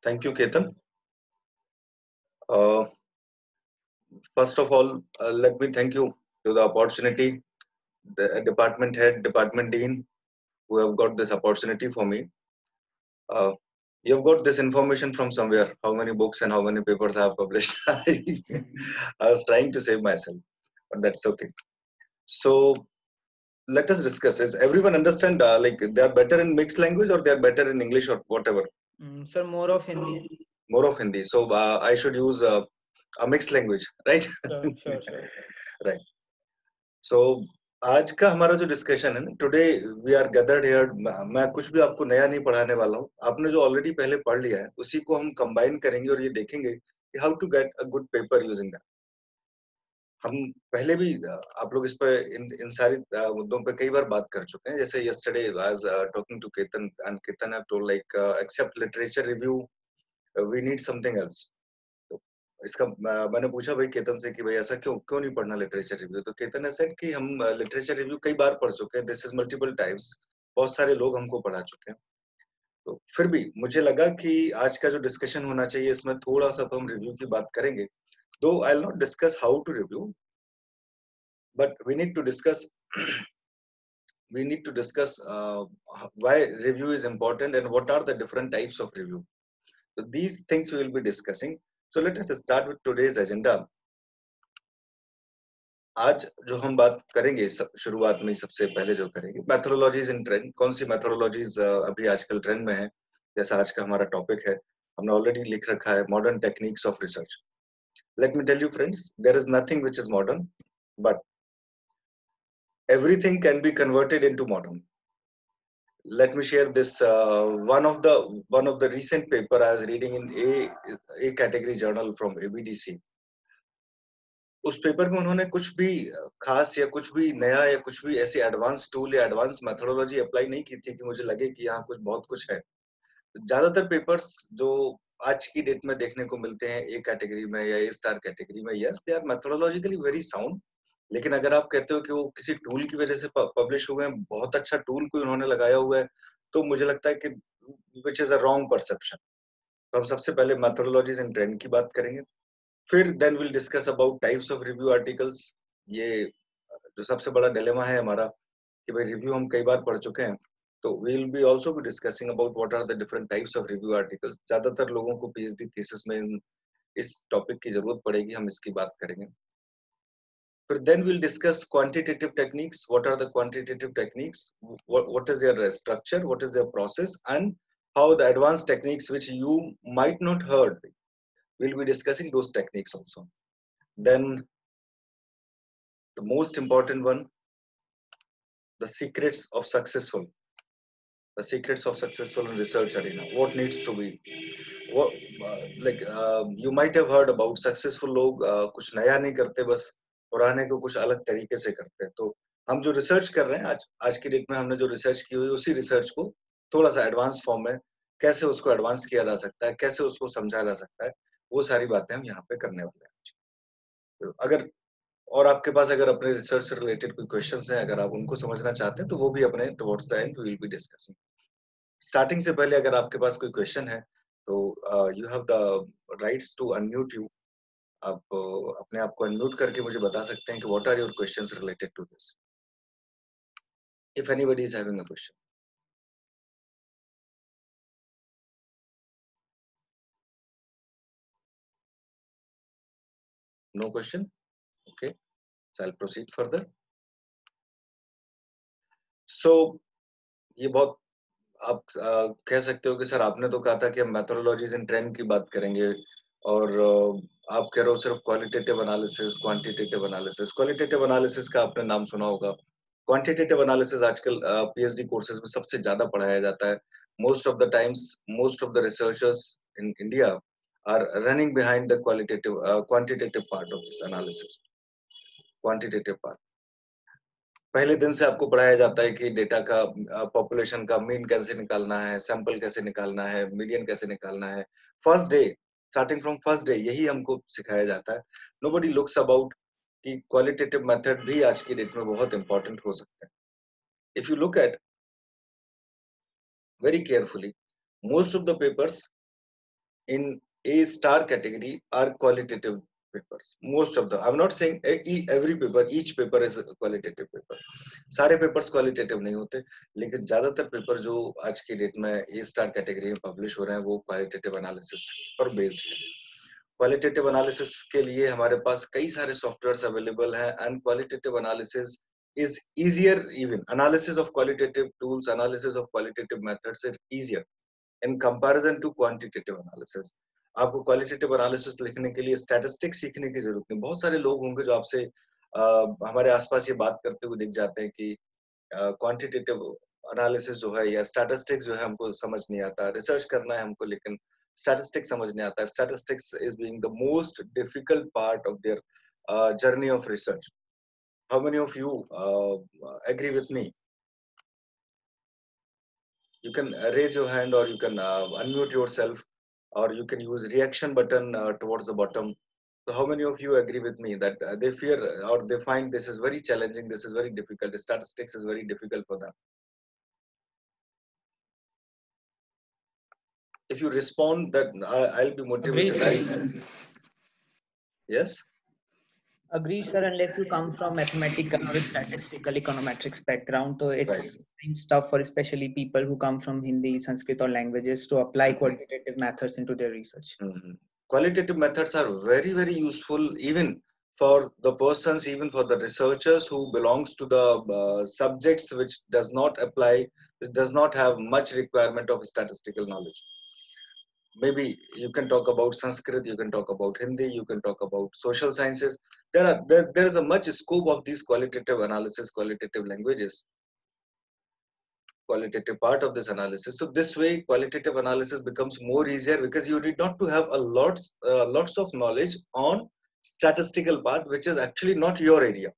Thank you, Ketan. Uh, First of all, let me thank you to the opportunity, the department head, department dean, who have got this opportunity for me. Uh, you have got this information from somewhere, how many books and how many papers I have published. I was trying to save myself, but that's okay. So let us discuss. Is everyone understand, like they are better in mixed language or they are better in English or whatever? Sir, more of Hindi. More of Hindi. So I should use a mixed language, right? Sure. Right. सो आज का हमारा जो discussion है ना, today we are gathered here. मैं कुछ भी आपको नया नहीं पढ़ाने वाला हूँ, आपने जो ऑलरेडी पहले पढ़ लिया है उसी को हम कंबाइन करेंगे और ये देखेंगे कि how to get a good paper using that. हम पहले भी आप लोग इस पे इन सारी मुद्दों पे कई बार बात कर चुके हैं। जैसे yesterday I was talking to Ketan and Ketan have told like except literature review we need something else. तो इसका मैंने पूछा भाई केतन से कि भाई ऐसा क्यों क्यों नहीं पढ़ना लिटरेचर रिव्यू, तो केतन ने सेड कि हम लिटरेचर रिव्यू कई बार पढ़ चुके हैं, दिस इज मल्टीपल टाइम्स, बहुत सारे लोग हमको पढ़ा चुके हैं। तो फिर भी मुझे लगा कि आज का जो डिस्कशन होना चाहिए इसमें थोड़ा सा तो हम रिव्यू की बात करेंगे, दो I will not discuss how to review, but we need to discuss we need to discuss why review is important and what are the different types of review. So these things we will be discussing. So let us start with today's agenda. आज जो हम बात करेंगे शुरुआत में सबसे पहले जो करेंगे मैथोडोलॉजीज इन ट्रेंड, कौन सी मैथोडोलॉजीज अभी आजकल ट्रेंड में है। जैसा आज का हमारा टॉपिक है, हमने ऑलरेडी लिख रखा है modern techniques of research. Let me tell you friends, there is nothing which is modern, but everything can be converted into modern. Let me share this one of the recent paper I was reading in a category journal from ABDC. उस paper में उन्होंने कुछ भी खास या कुछ भी नया या कुछ भी ऐसे एडवांस टूल या एडवांस मेथोडोलॉजी अप्लाई नहीं की थी कि मुझे लगे कि यहाँ कुछ बहुत कुछ है। ज्यादातर पेपर्स जो आज की डेट में देखने को मिलते हैं ए कैटेगरी में या ए स्टार कैटेगरी में, yes they are methodologically very sound, लेकिन अगर आप कहते हो कि वो किसी टूल की वजह से पब्लिश हुए हैं, बहुत अच्छा टूल कोई उन्होंने लगाया हुआ है, तो मुझे लगता है कि which is a wrong perception. तो हम सबसे पहले मेथोडोलॉजीज इन ट्रेंड की बात करेंगे, फिर then will discuss about types of review articles. ये जो सबसे बड़ा डिलेमा है हमारा कि भाई रिव्यू हम कई बार पढ़ चुके हैं, तो we will be also be discussing about what are the different types of review articles. ज्यादातर लोगों को पीएचडी थीसिस में इस टॉपिक की जरूरत पड़ेगी, हम इसकी बात करेंगे। फिर then we'll discuss quantitative techniques. What are the quantitative techniques? What is their structure? What is their process? And how the advanced techniques which you might not heard, we'll be discussing those techniques also. Then the most important one, the secrets of successful in research arena. What needs to be what you might have heard about successful लोग कुछ नया नहीं करते, बस पुराने को कुछ अलग तरीके से करते हैं। तो हम जो रिसर्च कर रहे हैं आज की डेट में, हमने जो रिसर्च की हुई उसी रिसर्च को थोड़ा सा एडवांस फॉर्म में कैसे उसको एडवांस किया जा सकता है, कैसे उसको समझा जा सकता है, वो सारी बातें हम यहाँ पे करने वाले हैं। तो अगर और आपके पास अगर अपने रिसर्च से रिलेटेड कोई क्वेश्चंस हैं, अगर आप उनको समझना चाहते हैं, तो वो भी अपने towards the end we will be discussing. Starting से पहले अगर आपके पास कोई क्वेश्चन है तो you have the rights to unmute you. आप अपने आप को अनम्यूट करके मुझे बता सकते हैं कि what are your questions related to this, if anybody is having a question. No question, okay, so I will proceed further. So ये बहुत आप कह सकते हो कि सर आपने तो कहा था कि हम मेथोडोलॉजीज इन ट्रेंड की बात करेंगे, और आप कह रहे हो सिर्फ qualitative analysis quantitative analysis. Qualitative analysis का आपने नाम सुना होगा, क्वांटिटेटिव एनालिसिस आजकल पीएचडी कोर्सेज में सबसे ज्यादा पढ़ाया जाता है। Most of the times most of the researchers in India are running behind the quantitative part of this analysis. Quantitative part पहले दिन से आपको पढ़ाया जाता है कि डेटा का पॉपुलेशन का मीन कैसे निकालना है, सैंपल कैसे निकालना है, मीडियन कैसे निकालना है। First day, starting from first day यही हमको सिखाया जाता है। नोबडी लुक्स अबाउट कि क्वालिटेटिव मेथड भी आज की डेट में बहुत इंपॉर्टेंट हो सकता है। If you look eight very carefully, most of the papers in A star category are qualitative papers. Most of them. I'm not saying every paper, each paper is a qualitative paper. सारे papers qualitative नहीं होते, लेकिन ज्यादातर paper जो आज की date में A star category में पब्लिश हो रहे हैं वो qualitative analysis पर based है. क्वालिटेटिव एनालिसिस के लिए हमारे पास कई सारे सॉफ्टवेयर्स अवेलेबल हैं and qualitative analysis is easier. Even analysis of qualitative tools, analysis of qualitative methods is easier in comparison to quantitative analysis. आपको क्वालिटेटिव एनालिसिस लिखने के लिए स्टैटिस्टिक्स सीखने की जरूरत नहीं. बहुत सारे लोग होंगे जो आपसे हमारे आसपास ये बात करते हुए दिख जाते हैं कि क्वांटिटेटिव एनालिसिस जो है या स्टैटिस्टिक्स जो है हमको समझ नहीं आता, रिसर्च करना है हमको लेकिन स्टैटिस्टिक्स समझ नहीं आता. Statistics is being the most difficult part of their journey of research. How many of you agree with me? You can raise your hand or you can unmute yourself or you can use reaction button towards the bottom. So how many of you agree with me that they fear or they find this is very challenging, this is very difficult, statistics is very difficult for them? If you respond, that I'll be motivated. Agreed, sir. Yes? Agreed, sir. Unless you come from mathematical or statistical econometrics background, so it Right. seems tough for especially people who come from Hindi, Sanskrit, or languages to apply qualitative methods into their research. Qualitative methods are very, very useful even for the persons, even for the researchers who belongs to the subjects which does not apply, which does not have much requirement of statistical knowledge. Maybe you can talk about Sanskrit, you can talk about Hindi, you can talk about social sciences. There is a much scope of these qualitative analysis, qualitative languages, qualitative part of this analysis. So this way, qualitative analysis becomes more easier because you need not to have a lots of knowledge on statistical part, which is actually not your area.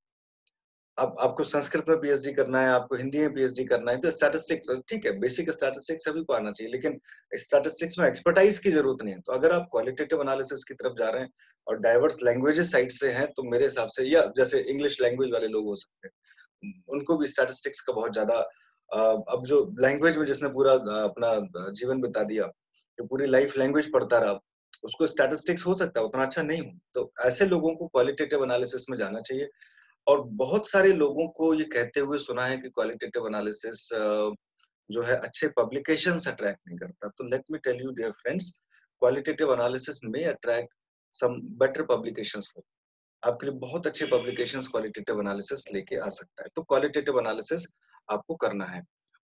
अब आपको संस्कृत में PhD करना है, आपको हिंदी में PhD करना है, तो स्टैटिस्टिक्स ठीक है, बेसिक स्टैटिस्टिक्स सभी को आना चाहिए, लेकिन स्टैटिस्टिक्स में एक्सपर्टाइज की जरूरत नहीं है. तो अगर आप क्वालिटेटिव एनालिसिस की तरफ जा रहे हैं और डाइवर्स लैंग्वेजेस साइड से हैं, तो मेरे हिसाब से, या जैसे इंग्लिश लैंग्वेज वाले लोग हो सकते हैं, उनको भी स्टैटिस्टिक्स का बहुत ज्यादा, अब जो लैंग्वेज में जिसने पूरा अपना जीवन बिता दिया, जो पूरी लाइफ लैंग्वेज पढ़ता रहा, उसको स्टैटिस्टिक्स हो सकता है उतना अच्छा नहीं हो. तो ऐसे लोगों को क्वालिटेटिव एनालिसिस में जाना चाहिए. और बहुत सारे लोगों को ये कहते हुए सुना है कि क्वालिटेटिव एनालिसिस जो है अच्छे पब्लिकेशंस अट्रैक्ट नहीं करता. तो let me tell you dear friends, qualitative analysis में अट्रैक्ट सम बेटर पब्लिकेशंस. आपके लिए बहुत अच्छे पब्लिकेशंस क्वालिटेटिव एनालिसिस लेके आ सकता है. तो क्वालिटेटिव एनालिसिस आपको करना है.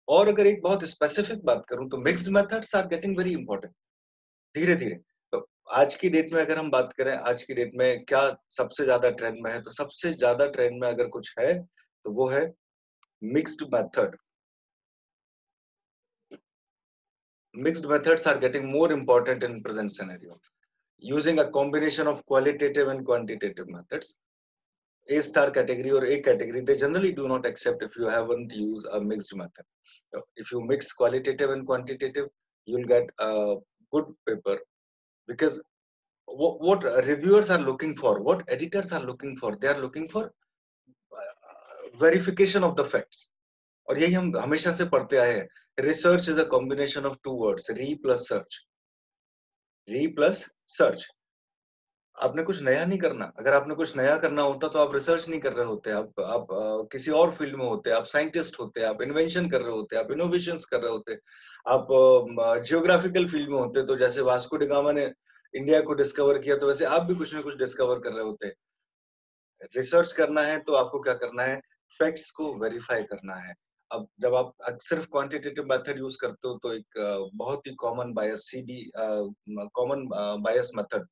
और अगर एक बहुत स्पेसिफिक बात करूं तो mixed methods are getting very important धीरे धीरे. तो आज की डेट में अगर हम बात करें, आज की डेट में क्या सबसे ज्यादा ट्रेंड में है, तो सबसे ज्यादा ट्रेंड में अगर कुछ है तो वो है mixed method. Mixed methods are getting more important in present scenario. Using a combination of qualitative and quantitative methods, A star category or A category, they generally do not accept if you haven't used a mixed method. If you mix qualitative and quantitative, you'll get a good paper, because what reviewers are looking for, what editors are looking for, they are looking for verification of the facts. और यही हम हमेशा से पढ़ते आए हैं. Research is a combination of two words, re plus search. Re plus search. आपने कुछ नया नहीं करना. अगर आपने कुछ नया करना होता तो आप रिसर्च नहीं कर रहे होते, आप किसी और फील्ड में होते, आप साइंटिस्ट होते, आप इन्वेंशन कर रहे होते, आप इनोवेशंस कर रहे होते, आप जियोग्राफिकल फील्ड में होते. तो जैसे वास्को डी गामा ने इंडिया को डिस्कवर किया, तो वैसे आप भी कुछ ना कुछ डिस्कवर कर रहे होते. रिसर्च करना है तो आपको क्या करना है, फैक्ट्स को वेरीफाई करना है. अब जब आप सिर्फ क्वांटिटेटिव मेथड यूज करते हो तो एक बहुत ही कॉमन बायस, सीबी कॉमन बायस मेथड,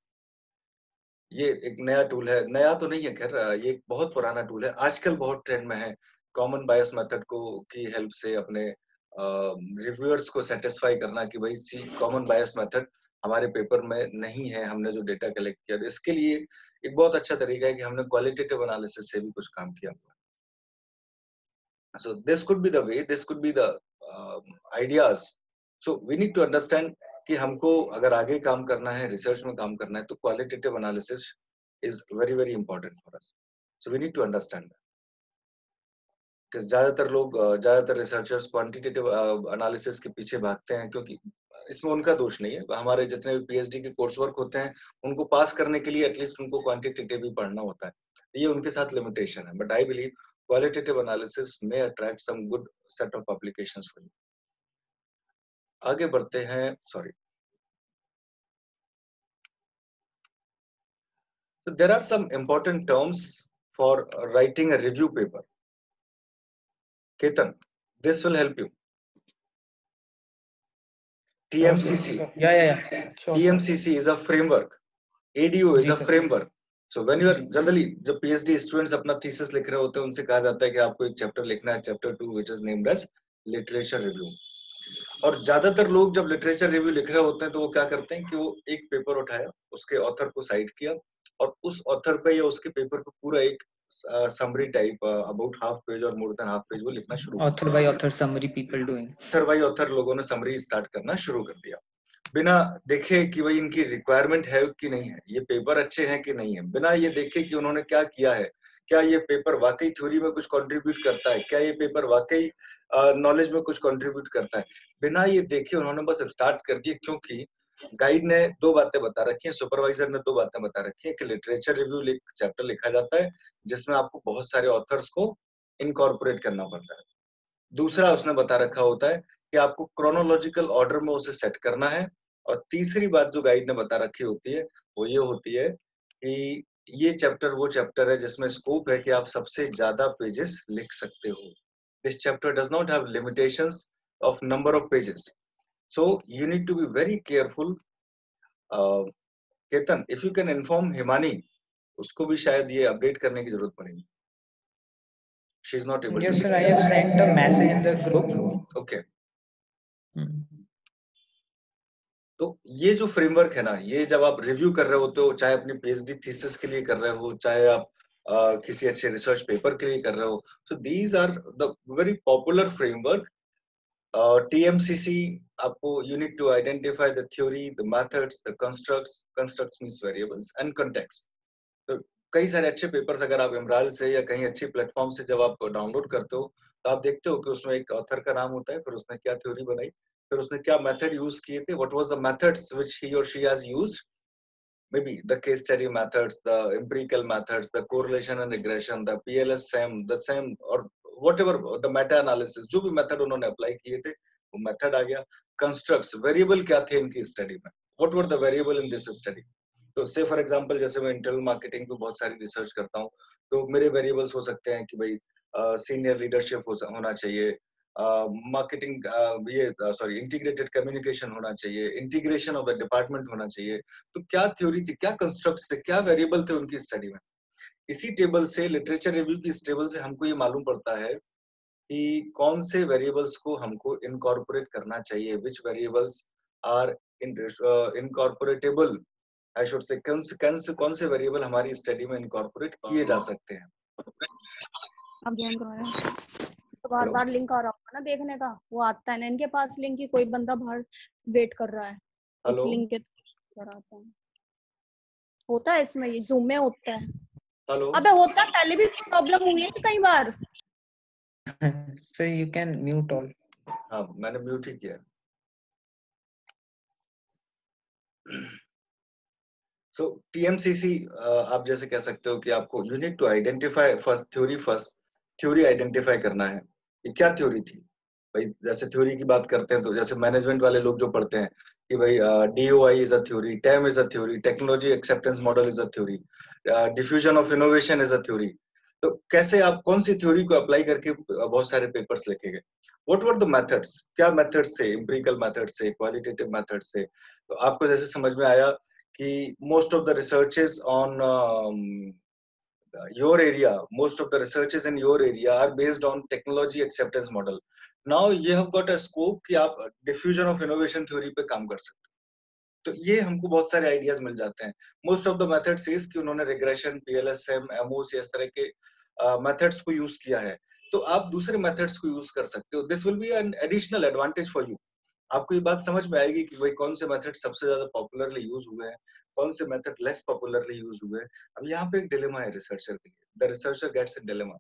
ये एक नया टूल है. नया तो नहीं है खैर, ये एक बहुत पुराना टूल है, आजकल बहुत ट्रेंड में है. कॉमन बायस मेथड को की हेल्प से अपने रिव्यूअर्स को सेटिस्फाई करना कि भाई सी कॉमन बायस मेथड हमारे पेपर में नहीं है, हमने जो डेटा कलेक्ट किया. इसके लिए एक बहुत अच्छा तरीका है कि हमने क्वालिटेटिव एनालिसिस से भी कुछ काम किया हुआ. So this could be the way, this could be the ideas. So we need to understand कि हमको अगर आगे काम करना है, रिसर्च में काम करना है, तो qualitative analysis is very very important for us. So we need to understand that. कि ज्यादातर रिसर्चर्स क्वांटिटेटिव एनालिसिस के पीछे भागते हैं, क्योंकि इसमें उनका दोष नहीं है। हमारे जितने भी पीएचडी के कोर्स वर्क होते हैं, उनको पास करने के लिए एटलीस्ट उनको क्वांटिटेटिव भी पढ़ना होता है। ये उनके साथ लिमिटेशन है, but I believe qualitative analysis में attract some good set of applications for you. आगे बढ़ते हैं, sorry. So there are some important terms for writing a review paper. Ketan, this will help you. TMCC. Yeah. Sure, TMCC is a framework. ADO is a framework. So when you are generally जब PhD students अपना thesis लिख रहे होते हैं, उनसे कहा जाता है कि आपको एक chapter लिखना है, chapter 2 which is named as literature review. और ज्यादातर लोग जब लिटरेचर रिव्यू लिख रहे होते हैं तो वो क्या करते हैं कि वो एक पेपर उठाया, उसके ऑथर को साइट किया और उस ऑथर पे या उसके पेपर पे पूरा एक summary type about half page और मोर देन हाफ पेज वो लिखना शुरू, author by author summary people doing, author by author लोगों ने समरी स्टार्ट करना शुरू कर दिया, बिना देखे कि भाई इनकी रिक्वायरमेंट है कि नहीं है, ये पेपर अच्छे हैं कि नहीं है, बिना ये देखे कि उन्होंने क्या किया है, क्या ये पेपर वाकई थ्योरी में कुछ कंट्रीब्यूट करता है, क्या ये पेपर वाकई नॉलेज में कुछ कंट्रीब्यूट करता है, बिना ये देखे उन्होंने बस स्टार्ट कर दिया। क्योंकि गाइड ने दो बातें बता रखी हैं, सुपरवाइजर ने दो बातें बता रखी हैं कि लिटरेचर रिव्यू चैप्टर लिखा जाता है जिसमें आपको बहुत सारे ऑथर्स को इनकॉर्पोरेट करना पड़ता है। दूसरा उसने बता रखा होता है कि आपको क्रोनोलॉजिकल ऑर्डर में उसे सेट करना है। और तीसरी बात जो गाइड ने बता रखी होती है वो ये होती है कि ये चैप्टर वो चैप्टर है जिसमें स्कोप है कि आप सबसे ज्यादा पेजेस लिख सकते हो। This chapter does not have limitations of number of pages, so you need to be very careful. Ketan, if you can inform Himani, उसको भी शायद ये अपडेट करने की जरूरत पड़ेगी। She is not able to. Yes sir, I have sent a message in the group. Okay. तो ये जो फ्रेमवर्क है ना, ये जब आप रिव्यू कर रहे होते हो, चाहे अपनी पीएचडी थीसिस के लिए कर रहे हो, चाहे आप किसी अच्छे रिसर्च पेपर के लिए कर रहे हो, so these are the very popular framework. TMCC आपको you need to identify the theory, the methods, the constructs means variables and context. तो कई सारे अच्छे पेपर्स अगर आप इमराल से या कहीं अच्छे प्लेटफॉर्म से जब आप डाउनलोड करते हो तो आप देखते हो कि उसमें एक ऑथर का नाम होता है, फिर उसने क्या थ्योरी बनाई, फिर उसने क्या मेथड यूज किए थे, what was the methods which he और she has used, maybe the case study methods, the empirical methods, the correlation and regression, the PLS-SEM, the SEM or whatever the meta analysis, जो भी method उन्होंने apply किए थे वो method आ गया। Constructs, variable क्या थे इनकी स्टडी में, what were the variable in this study. तो से फॉर एग्जांपल जैसे मैं इंटरनल मार्केटिंग पे बहुत सारी रिसर्च करता हूँ, तो मेरे वेरिएबल्स हो सकते हैं कि भाई सीनियर लीडरशिप होना चाहिए, मार्केटिंग ये सॉरी इंटीग्रेटेड कम्युनिकेशन होना चाहिए, इंटीग्रेशन ऑफ द डिपार्टमेंट होना चाहिए। तो क्या थ्योरी थी, क्या कंस्ट्रक्ट थे, क्या वेरिएबल थे उनकी स्टडी में। इसी टेबल से, लिटरेचर रिव्यू की इस टेबल से हमको ये मालूम पड़ता है कि कौन से वेरिएबल्स को हमको इनकॉर्पोरेट करना चाहिए, which variables are incorporatable, I should say कौन से वेरिएबल हमारी स्टडी में इनकॉर्पोरेट किए जा सकते हैं। अब ज्वाइन करवाया तो बार-बार लिंक आ रहा होगा ना देखने का, वो आता है ना इनके पास लिंक की, कोई बंदा बाहर वेट कर रहा है उस लिंक के कराता है। होता है इसमें, ये जूम में होता है। हेलो, अबे होता है, पहले भी प्रॉब्लम हुई है कई बार। So you can mute all. हाँ मैंने म्यूट ही किया। So TMCC आप जैसे कह सकते हो कि आपको you need to identify first theory identify करना है कि क्या थ्योरी थी। भाई जैसे थ्योरी की बात करते हैं तो जैसे मैनेजमेंट वाले लोग जो पढ़ते हैं कि भाई DOI is a theory, TEM is a theory, technology acceptance model is a theory, diffusion of innovation is a theory. तो कैसे आप कौन सी थ्योरी को अप्लाई करके बहुत सारे पेपर्स लिखे गए, व्हाट वर द मेथड्स, क्या मेथड्स थे, एम्पिरिकल मेथड्स थे, क्वालिटेटिव मेथड्स थे। तो आपको जैसे समझ में आया कि most of the researches on your area, most of the researches in your area are based on technology acceptance model. Now you have got a scope कि आप diffusion of innovation theory पे काम कर सकते हो। तो ये हमको बहुत सारे आइडियाज मिल जाते हैं। Most of the methods is कि उन्होंने रिग्रेशन, PLS-SEM, MOS इस तरह के मेथड्स को यूज किया है, तो आप दूसरे मेथड्स को यूज कर सकते हो। This will be an additional advantage for you. आपको ये बात समझ में आएगी कि भाई कौन से मेथड सबसे ज्यादा पॉपुलरली यूज हुए हैं, कौन से मेथड लेस पॉपुलरली यूज हुए हैं। अब यहाँ पे एक डिलेमा है रिसर्चर के लिए, the researcher gets a dilemma.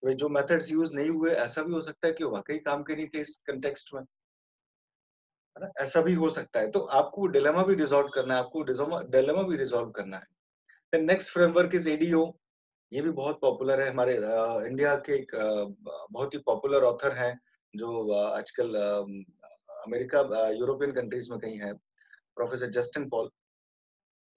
तो जो मेथड्स यूज नहीं हुए, ऐसा भी हो सकता है कि वाकई काम के नहीं थे इस कंटेक्स्ट में, है ना, ऐसा भी हो सकता है। तो आपको डिलेमा भी रिजॉल्व करना है, आपको डिलेमा भी रिजॉल्व करना है। Then next framework is ADO. ये भी बहुत पॉपुलर है, हमारे इंडिया के एक बहुत ही पॉपुलर ऑथर हैं जो आजकल अमेरिका यूरोपियन कंट्रीज में कहीं है, प्रोफेसर जस्टिन पॉल।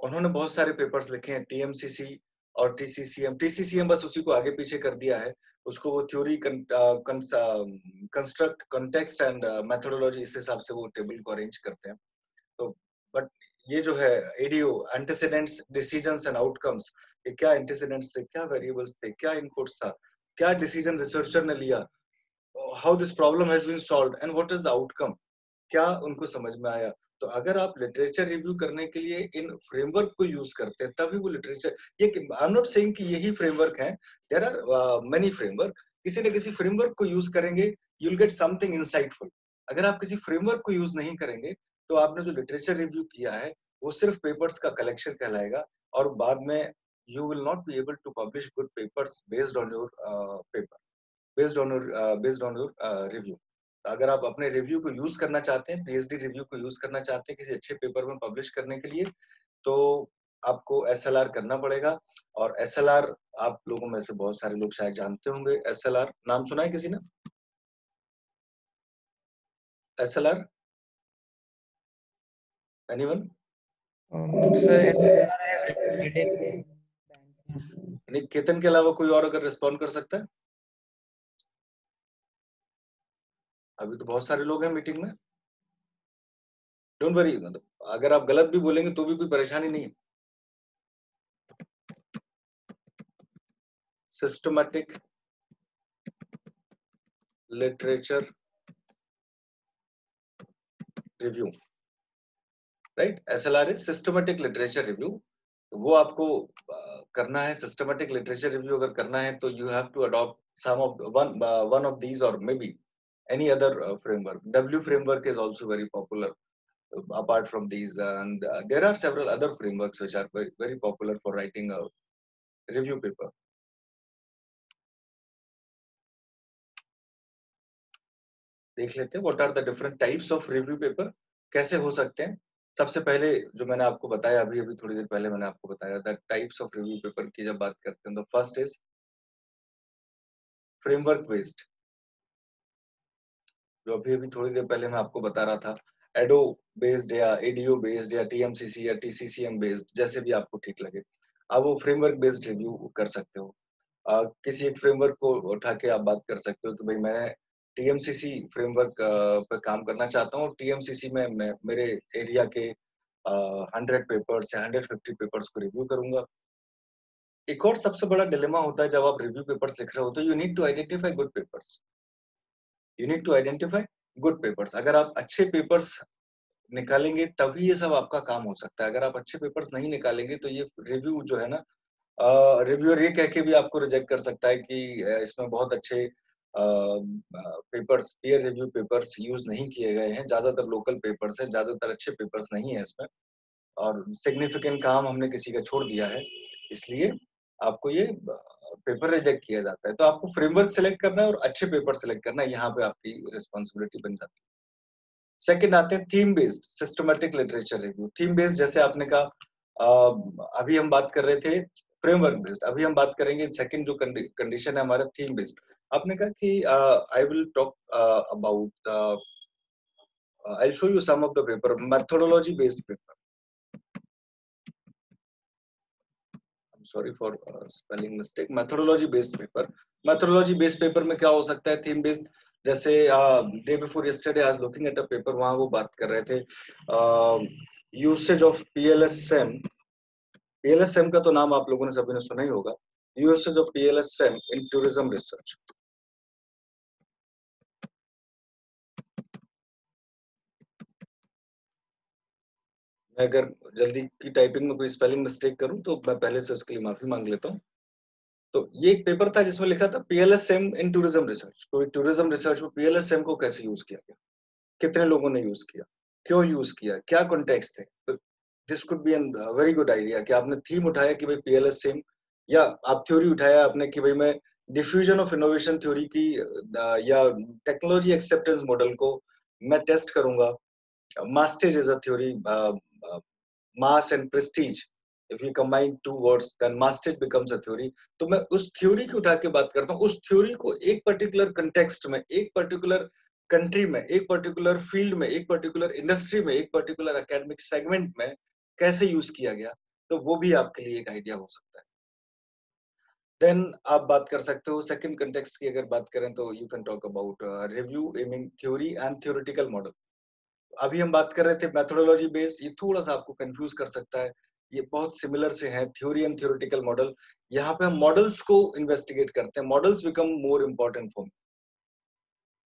उन्होंने बहुत सारे पेपर्स लिखे हैं, टीएमसीसी और टीसीसीएम। टीसीसीएम बस उसी को आगे पीछे कर दिया है, उसको वो theory construct context and methodology, इस हिसाब से वो टेबल को अरेंज करते हैं। तो बट ये जो है ADO, antecedents, decisions and outcomes, ये क्या एंटीसीडेंट्स थे, क्या वेरिएबल्स थे, क्या इनपुट्स था, क्या डिसीजन रिसर्चर ने लिया, how this problem has been solved and what is the outcome, क्या उनको समझ में आया। तो अगर आप लिटरेचर रिव्यू करने के लिए इन फ्रेमवर्क को यूज करते हैं, तभी वो लिटरेचर, ये आई एम नॉट सेइंग कि यही फ्रेमवर्क है, देयर आर मेनी फ्रेमवर्क, किसी न किसी फ्रेमवर्क को यूज करेंगे, you will get something insightful. अगर आप किसी फ्रेमवर्क को यूज नहीं करेंगे, तो आपने जो लिटरेचर रिव्यू किया है वो सिर्फ पेपर्स का कलेक्शन कहलाएगा, और बाद में you will not be able to publish good papers based on your paper, based on your review. अगर आप अपने रिव्यू को यूज करना चाहते हैं, पीएचडी रिव्यू को यूज करना चाहते हैं किसी अच्छे पेपर में पब्लिश करने के लिए, तो आपको एसएलआर करना पड़ेगा। और एसएलआर आप लोगों में से बहुत सारे लोग शायद जानते होंगे। एसएलआर नाम सुना है किसी ने? SLR anyone? केतन के अलावा कोई और अगर रिस्पॉन्ड कर सकता है? अभी तो बहुत सारे लोग हैं मीटिंग में। डोंट वरी, मतलब अगर आप गलत भी बोलेंगे तो भी कोई परेशानी नहीं है। Systematic literature review, right? SLR is systematic literature review. वो आपको करना है। सिस्टमैटिक लिटरेचर रिव्यू अगर करना है तो you have to adopt some of one of these और maybe any other framework. W framework is also very popular apart from these, and there are several other frameworks which are very, very popular for writing a review paper. देख लेते हैं what are the different types of review paper, कैसे हो सकते हैं। सबसे पहले जो मैंने आपको बताया, अभी अभी थोड़ी देर पहले मैंने आपको बताया था टाइप्स ऑफ रिव्यू पेपर की जब बात करते हैं, तो फर्स्ट इज फ्रेमवर्क बेस्ड, जो अभी अभी थोड़ी देर पहले मैं आपको बता रहा था, एडो बेस्ड या एडीओ बेस्ड या टीएमसीसी या टीसीसीएम बेस्ड, जैसे भी आपको ठीक लगे आप वो फ्रेमवर्क बेस्ड रिव्यू कर सकते हो। किसी एक फ्रेमवर्क को उठा के आप बात कर सकते हो कि भाई मैं टीएमसीसी फ्रेमवर्क पर काम करना चाहता हूँ, टीएमसीसी में मैं मेरे एरिया के 100 पेपर्स या 150 पेपर्स को रिव्यू करूंगा। एक और सबसे बड़ा डिलेमा होता है जब आप रिव्यू पेपर्स लिख रहे हो, तो you need to identify good papers, you need to identify good papers. अगर आप अच्छे पेपर्स निकालेंगे तभी ये सब आपका काम हो सकता है। अगर आप अच्छे पेपर्स नहीं निकालेंगे तो ये रिव्यू जो है ना, रिव्यूअर ये कह के भी आपको रिजेक्ट कर सकता है कि इसमें बहुत अच्छे papers, peer review papers use नहीं किए गए हैं, ज्यादातर लोकल पेपर्स हैं, ज्यादातर अच्छे पेपर्स नहीं है इसमें, और सिग्निफिकेंट काम हमने किसी का छोड़ दिया है, इसलिए आपको ये पेपर रिजेक्ट किया जाता है। तो आपको फ्रेमवर्क सिलेक्ट करना है और अच्छे पेपर सिलेक्ट करना है, यहाँ पे आपकी रिस्पॉन्सिबिलिटी बन जाती है। सेकंड आते हैं theme based systematic literature review. Theme based जैसे आपने कहा, अभी हम बात कर रहे थे फ्रेमवर्क बेस्ड, अभी हम बात करेंगे सेकंड जो कंडीशन है हमारा थीम बेस्ड। आपने कहा कि I will talk about, I will show you some of the paper methodology based paper. Sorry for spelling mistake. Methodology based paper, methodology based paper में क्या हो सकता है थीम बेस्ड, जैसे day before yesterday I was looking at a paper, वहां वो बात कर रहे थे यूसेज ऑफ पीएलएसएम। पीएलएसएम का तो नाम आप लोगों ने सभी ने सुना ही होगा, usage of PLSM in tourism research. मैं अगर जल्दी की टाइपिंग में कोई स्पेलिंग मिस्टेक करूं तो मैं पहले से उसके लिए माफी मांग लेता हूं। तो ये एक पेपर था जिसमें लिखा था पीएलएसएम इन टूरिज्म रिसर्च। तो टूरिज्म रिसर्च में पीएलएसएम को कैसे यूज किया गया, कितने लोगों ने यूज किया, क्यों यूज किया, क्या कॉन्टेक्स्ट थे। तो this could be an very good idea कि आपने थीम उठाया कि भाई पीएलएसएम, या आप थ्योरी उठाया आपने कि भाई मैं डिफ्यूजन ऑफ इनोवेशन थ्योरी की या टेक्नोलॉजी एक्सेप्टेंस मॉडल को मैं टेस्ट करूंगा. Mastige is a theory, mass and prestige, if you combine two words then mastage becomes a theory. तो मैं उस थ्योरी को उठा के बात करता हूँ. उस थ्योरी को एक पर्टिकुलर कंटेक्स्ट में, एक पर्टिकुलर कंट्री में, एक पर्टिकुलर फील्ड में, एक पर्टिकुलर इंडस्ट्री में, एक पर्टिकुलर एकेडमिक सेगमेंट में कैसे यूज किया गया, तो वो भी आपके लिए एक आइडिया हो सकता है. देन आप बात कर सकते हो सेकंड कंटेक्स्ट की. अगर बात करें तो you can talk about review aiming theory and theoretical model. अभी हम बात कर रहे थे मेथोडोलॉजी बेस्ड, ये थोड़ा सा आपको कंफ्यूज कर सकता है. ये बहुत सिमिलर से हैं, थ्योरी एंड थ्योरेटिकल मॉडल. यहाँ पे हम मॉडल्स को इन्वेस्टिगेट करते हैं. Models become more important for me,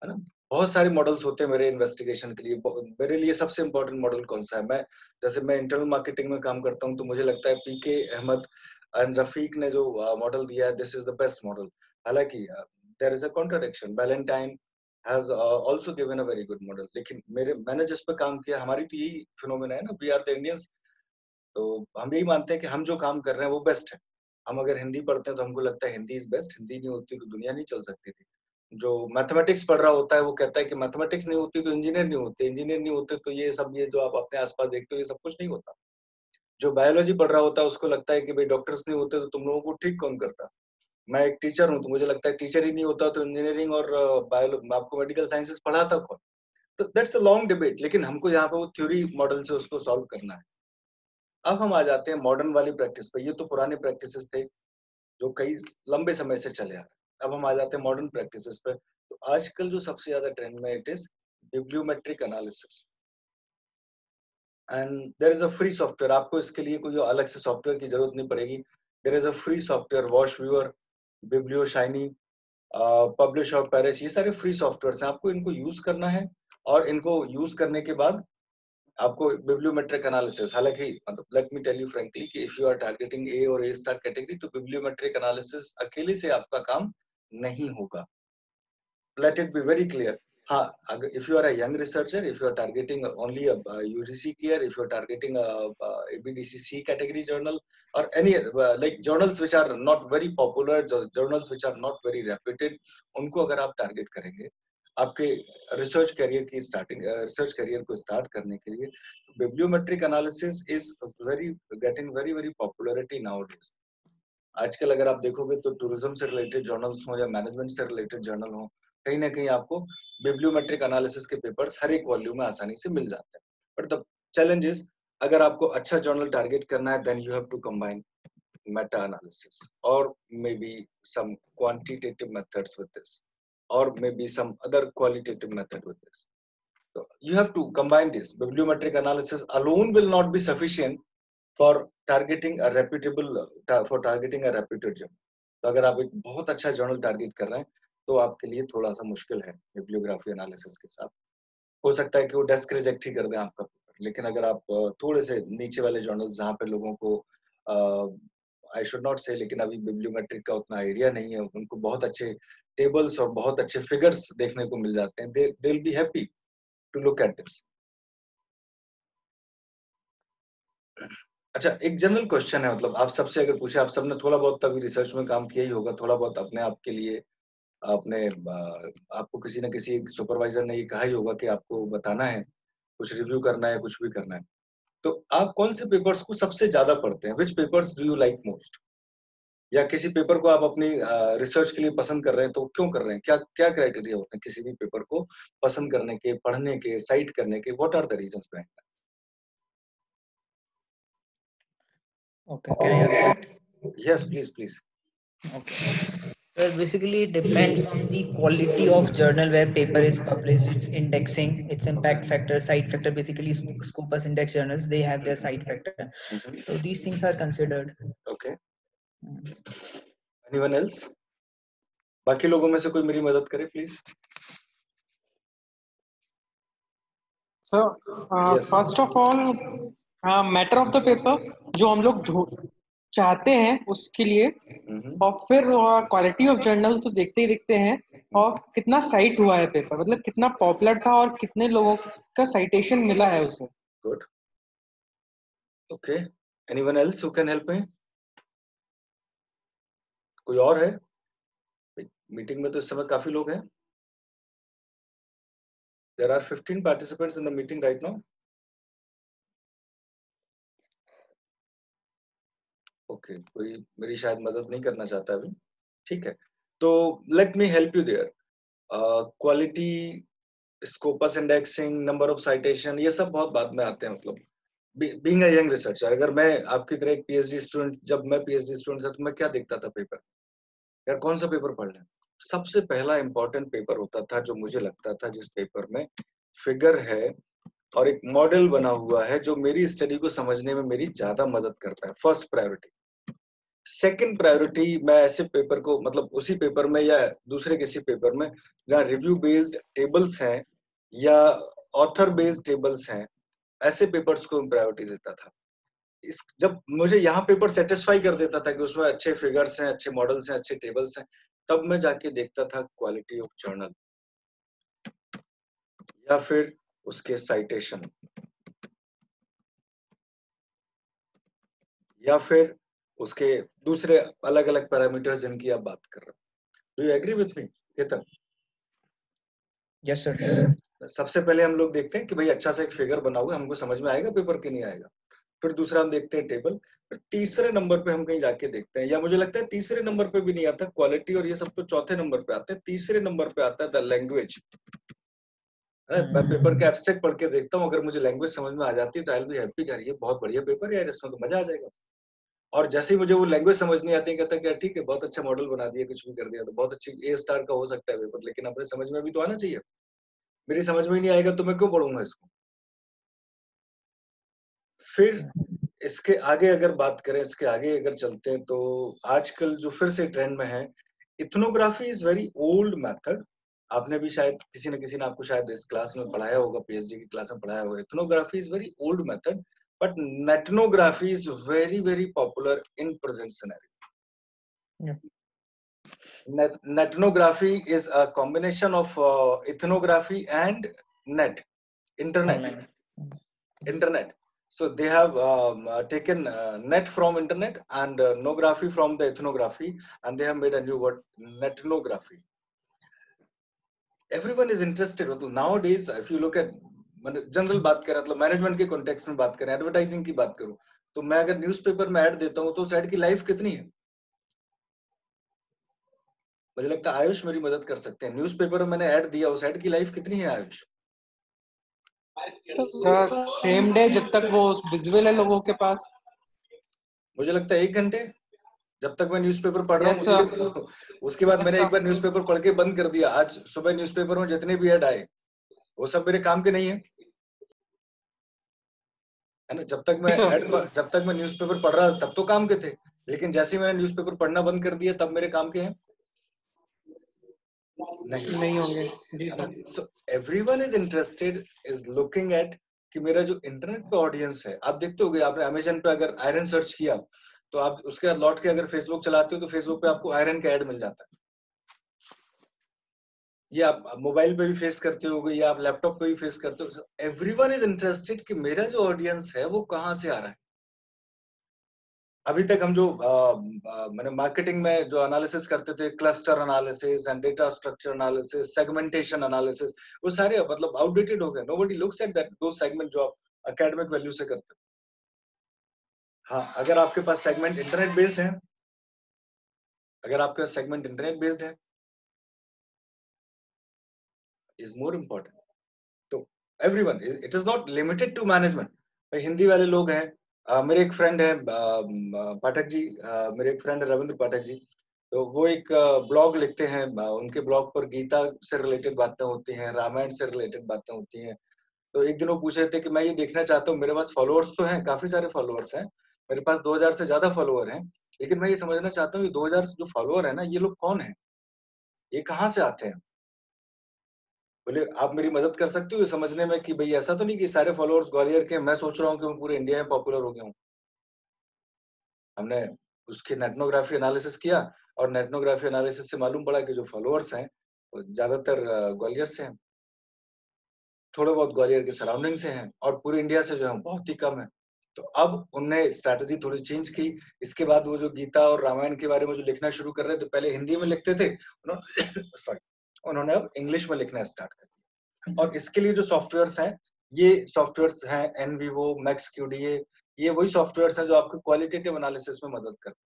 है ना. बहुत सारे मॉडल्स होते हैं मेरे इन्वेस्टिगेशन के लिए. मेरे लिए सबसे इम्पोर्टेंट मॉडल कौन सा है? मैं इंटरनल मार्केटिंग में काम करता हूँ, तो मुझे लगता है पीके अहमद एंड रफीक ने जो मॉडल दिया है, this is the best model. हालांकि there is a contradiction. Valentine has also given a very good model. लेकिन मैंने जिस पर काम किया, हमारी तो यही फिनोमेना है ना, वी आर द इंडियंस. तो हम यही मानते हैं कि हम जो काम कर रहे हैं वो बेस्ट है. हम अगर हिंदी पढ़ते हैं तो हमको लगता है हिंदी इज बेस्ट. हिंदी नहीं होती तो दुनिया नहीं चल सकती थी. जो मैथमेटिक्स पढ़ रहा होता है वो कहता है कि मैथमेटिक्स नहीं होती तो इंजीनियर नहीं होते. इंजीनियर नहीं होते तो ये सब, ये जो आप अपने आसपास देखते हो, ये सब कुछ नहीं होता. जो बायोलॉजी पढ़ रहा होता है उसको लगता है कि भाई डॉक्टर्स नहीं होते तो तुम लोगों को ठीक कौन करता. मैं एक टीचर हूँ तो मुझे लगता है टीचर ही नहीं होता तो इंजीनियरिंग और आपको मेडिकल साइंसेस पढ़ाता कौन. तो दैट्स अ लॉन्ग डिबेट. लेकिन हमको यहाँ पे वो थ्योरी मॉडल से उसको सॉल्व करना है. अब हम आ जाते हैं मॉडर्न वाली प्रैक्टिस पे. ये तो पुराने प्रैक्टिसेस थे जो कई लंबे समय से चले आ रहे हैं. अब हम आ जाते हैं मॉडर्न प्रैक्टिसेस पे. तो आजकल जो सबसे ज्यादा ट्रेंड में, it is bibliometric analysis. And there is a free software. आपको इसके लिए कोई अलग से सॉफ्टवेयर की जरूरत नहीं पड़ेगी. There is a free software, VOSviewer, biblioshiny, publish or perish. ये सारे फ्री सॉफ्टवेयर हैं. आपको इनको यूज करना है और इनको यूज करने के बाद आपको बिब्लियोमेट्रिक एनालिसिस, हालांकि let me tell you frankly कि if you are targeting A और ए स्टार कैटेगरी तो बिब्लियोमेट्रिक एनालिसिस अकेले से आपका काम नहीं होगा. Let it be very clear. हाँ, अगर if you are a young researcher, if you are targeting only UGC care, if you are targeting ABDC category journal or any like journals which are not very popular, journals which are not very reputed, उनको अगर आप target करेंगे आपके research career की starting, research career को start करने के लिए, bibliometric analysis is very getting very very popularity nowadays. आजकल अगर आप देखोगे तो टूरिज्म से रिलेटेड जर्नल्स हो या मैनेजमेंट से रिलेटेड जर्नल हो, कहीं ना कहीं आपको बिब्लियोमेट्रिक एनालिसिस के पेपर्स हर एक वॉल्यूम में आसानी से मिल जाते हैं. बट द चैलेंज इज, अगर आपको अच्छा जर्नल टारगेट करना है, then you have to combine meta analysis or maybe some quantitative methods with this, or maybe some other qualitative method with this. So you have to combine this. Bibliometric analysis alone will not be sufficient for targeting a reputable journal. तो अगर आप एक बहुत अच्छा journal target कर रहे हैं तो आपके लिए थोड़ा सा मुश्किल है बिब्लियोग्राफी एनालिसिस के साथ. हो सकता है कि वो डेस्क रिजेक्ट ही कर दें आपका पेपर. लेकिन अगर आप थोड़े से नीचे वाले जर्नल्स जहाँ पे लोगों को आई शुड नॉट से, लेकिन अभी बिब्लियोमेट्रिक का उतना आइडिया नहीं है, उनको बहुत अच्छे टेबल्स और बहुत अच्छे फिगर्स देखने को मिल जाते हैं, they will be happy to look at this. अच्छा, एक जनरल क्वेश्चन है, मतलब आप सबसे अगर पूछे, आप सबने थोड़ा बहुत तभी रिसर्च में काम किया ही होगा, थोड़ा बहुत अपने आप के लिए आपने आपको किसी न किसी सुपरवाइजर ने ये कहा ही होगा कि आपको बताना है, कुछ रिव्यू करना है, कुछ भी करना है. तो आप कौन से पेपर्स को सबसे ज्यादा पढ़ते हैं? Which papers do you like most? या किसी पेपर को आप अपनी रिसर्च के लिए पसंद कर रहे हैं तो क्यों कर रहे हैं? क्या क्या क्राइटेरिया होते हैं किसी भी पेपर को पसंद करने के, पढ़ने के, साइट करने के? What are the reasons behind that? Okay, can I answer it? Yes, please, please. Okay. So basically, it depends on the quality of journal where paper is published, its indexing, its impact factor, side factor. Basically, Scopus index journals, they have their side factor. So these things are considered. Okay. Anyone else? बाकी लोगों में से कोई मेरी मदद करे please. Sir, first of all matter of the paper जो हम लोग चाहते हैं उसके लिए, और फिर क्वालिटी ऑफ जर्नल तो देखते ही देखते हैं, और कितना साइट हुआ है पेपर, मतलब कितना पॉपुलर था और कितने लोगों का साइटेशन मिला है उसे. Good. Okay. Anyone else who can help me? कोई और है? मीटिंग में तो इस समय काफी लोग हैं. There are 15 participants in the meeting right now. Okay, कोई मेरी शायद मदद नहीं करना चाहता अभी. ठीक है, तो let me help you there. Quality, scopus indexing, number of citation, ये सब बहुत बाद में आते हैं. मतलब being a young researcher, अगर मैं आपकी तरह एक PhD स्टूडेंट, जब मैं PhD स्टूडेंट था तो मैं क्या देखता था पेपर, यार कौन सा पेपर पढ़ लें. सबसे पहला इंपॉर्टेंट पेपर होता था जो मुझे लगता था जिस पेपर में फिगर है और एक मॉडल बना हुआ है जो मेरी स्टडी को समझने में मेरी ज्यादा मदद करता है. First priority. सेकंड प्रायोरिटी, मैं ऐसे पेपर को, मतलब उसी पेपर में या दूसरे किसी पेपर में जहाँ रिव्यू बेस्ड टेबल्स हैं या ऑथर बेस्ड टेबल्स हैं, ऐसे पेपर्स को प्रायोरिटी देता था. जब मुझे यहाँ पेपर सेटिस्फाई कर देता था कि उसमें अच्छे फिगर्स हैं, अच्छे मॉडल्स हैं, अच्छे टेबल्स हैं, तब मैं जाके देखता था क्वालिटी ऑफ जर्नल या फिर उसके साइटेशन या फिर उसके दूसरे अलग अलग पैरामीटर्स जिनकी आप बात कर रहे हो. Do you agree with me Ketan? Yes sir. सबसे पहले हम लोग देखते हैं कि भाई अच्छा सा एक फिगर बना हुआ है, हमको समझ में आएगा पेपर के नहीं आएगा. फिर दूसरा हम देखते हैं टेबल. फिर तीसरे नंबर पे हम कहीं जाके देखते हैं, या मुझे लगता है तीसरे नंबर पे भी नहीं आता क्वालिटी और ये सब, तो चौथे नंबर पे आते हैं. तीसरे नंबर पे आता है द लैंग्वेज. मैं पेपर के एब्स्ट्रैक्ट पढ़ के देखता हूँ, अगर मुझे लैंग्वेज समझ में आ जाती है तो आई विल बी हैप्पी, यार ये बहुत बढ़िया पेपर है यार, इसमें तो मजा आ जाएगा. और जैसे ही मुझे वो लैंग्वेज समझ नहीं आती है, कहता है कि ठीक है बहुत अच्छा मॉडल बना दिया, कुछ भी कर दिया, तो बहुत अच्छी A स्टार का हो सकता है पेपर, लेकिन अपने समझ में भी तो आना चाहिए. मेरी समझ में ही नहीं आएगा तो मैं क्यों पढ़ूंगा इसको. फिर इसके आगे अगर बात करें, इसके आगे अगर चलते हैं, तो आजकल जो फिर से ट्रेंड में है, ethnography is very old method. आपने भी शायद किसी न किसी ने आपको शायद इस क्लास में पढ़ाया होगा, PhD की क्लास में पढ़ाया होगा. Ethnography is very old method, but netnography is very very popular in present scenario. Yeah. Netnography is a combination of ethnography and internet. So they have taken net from internet and ethnography from the ethnography, and they have made a new word, netnography. Everyone is interested. Nowadays if you look at general बात करें, मतलब management के context में बात करें, advertising की बात करूं, तो मैं अगर न्यूज़पेपर में ऐड देता हूं तो उस ऐड की लाइफ कितनी है? मुझे लगता है आयुष मेरी मदद कर सकते हैं. न्यूज़पेपर में मैंने ऐड दिया, उस ऐड की लाइफ कितनी है आयुष? सर सेम डे, जब तक वो विजिबल है लोगों के पास. मुझे लगता है 1 घंटे, जब तक मैं न्यूज़पेपर पढ़ रहा हूँ. उसके बाद मैंने एक बार न्यूज़पेपर पढ़ के बंद कर दिया. आज सुबह न्यूज़पेपर में जितने भी ऐड आए वो सब मेरे काम के नहीं है, है ना. जब तक मैं न्यूज़पेपर पढ़ रहा तब तो काम के थे, लेकिन जैसे ही मैंने न्यूज़पेपर पढ़ना बंद कर दिया तब मेरे काम के हैं नहीं होंगे. जी sir. So everyone is interested, is looking at कि मेरा जो इंटरनेट पे ऑडियंस है, आप देखते होगे, आपने अमेजन पे अगर आयरन सर्च किया तो आप उसके बाद लौट के अगर फेसबुक चलाते हो तो फेसबुक पे आपको आयरन का ऐड मिल जाता है. ये आप मोबाइल पे भी फेस करते होगे या आप लैपटॉप पे भी फेस करते हो. एवरीवन इज इंटरेस्टेड कि मेरा जो ऑडियंस है वो कहाँ से आ रहा है. अभी तक हम जो मैंने मार्केटिंग में जो एनालिसिस करते थे, cluster analysis and data structure analysis, segmentation analysis, वो सारे मतलब आउटडेटेड हो गए. नोबडी लुक्स एट दैट दो सेगमेंट जो आप एकेडमिक वैल्यू से करते हो. हाँ, अगर आपके पास सेगमेंट इंटरनेट बेस्ड है, अगर आपका सेगमेंट इंटरनेट बेस्ड है, इज मोर इम्पोर्टेंट. तो everyone, it is not limited to management. Hindi वाले लोग हैं, मेरे एक फ्रेंड है पाठक जी, मेरे एक फ्रेंड है रविंद्र पाठक जी, तो वो एक ब्लॉग लिखते हैं. उनके ब्लॉग पर गीता से रिलेटेड बातें होती हैं, रामायण से रिलेटेड बातें होती हैं. तो एक दिन वो पूछ रहे थे कि मैं ये देखना चाहता हूँ, मेरे पास फॉलोअर्स तो हैं, काफी सारे फॉलोअर्स हैं, मेरे पास 2000 से ज्यादा फॉलोअर हैं, लेकिन मैं ये समझना चाहता हूँ ये 2000 जो फॉलोअर है ना, ये लोग कौन है, ये कहाँ से आते हैं. बोले आप मेरी मदद कर सकते हो ये समझने में कि भाई ऐसा तो नहीं कि सारे फॉलोअर्स ग्वालियर के, मैं सोच रहा हूँ कि मैं पूरे इंडिया में पॉपुलर हो गया हूँ. हमने उसकी नेटनोग्राफी एनालिसिस किया और नेटनोग्राफी एनालिसिस से मालूम पड़ा कि जो फॉलोअर्स हैं वो ज्यादातर ग्वालियर से हैं, थोड़े बहुत ग्वालियर के सराउंडिंग से हैं, और पूरे इंडिया से जो है बहुत ही कम है. तो अब उनने स्ट्रैटेजी थोड़ी चेंज की। इसके बाद वो जो गीता और रामायण के बारे में जो लिखना शुरू कर रहे थे, पहले हिंदी में लिखते थे, उन्होंने अब इंग्लिश में लिखना स्टार्ट कर दिया। और इसके लिए जो सॉफ्टवेयर्स हैं, ये सॉफ्टवेयर्स हैं एनवीवो, मैक्सक्यूडीए, ये वही सॉफ्टवेयर्स हैं जो आपको क्वालिटेटिव एनालिसिस में मदद करते हैं,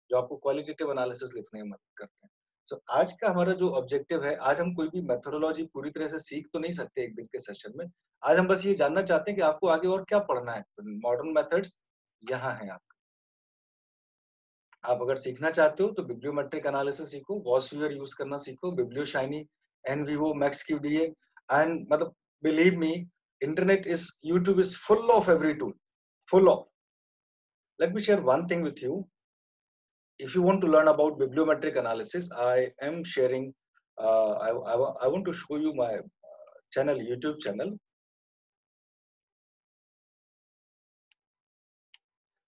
जो आपको क्वालिटेटिव एनालिसिस लिखने में मदद करते हैं। So, आज का हमारा जो ऑब्जेक्टिव है, आज हम कोई भी मेथोडोलॉजी पूरी तरह से सीख तो नहीं सकते एक दिन के सेशन में। आज हम बस ये जानना चाहते हैं कि आपको आगे और क्या पढ़ना है। मॉडर्न मेथड्स यहाँ है आप अगर सीखना चाहते हो तो बिब्लियोमेट्रिक एनालिसिस सीखो, वॉसवियर यूज करना सीखो, बिब्लियोशाइनी, एनवीवो, मैक्सक्यूडीए, एंड मतलब believe me, internet is, YouTube is full of every tool, full of. Let me share one thing with you. If you want to learn about bibliometric analysis, I am sharing, I want to show you my channel, YouTube channel.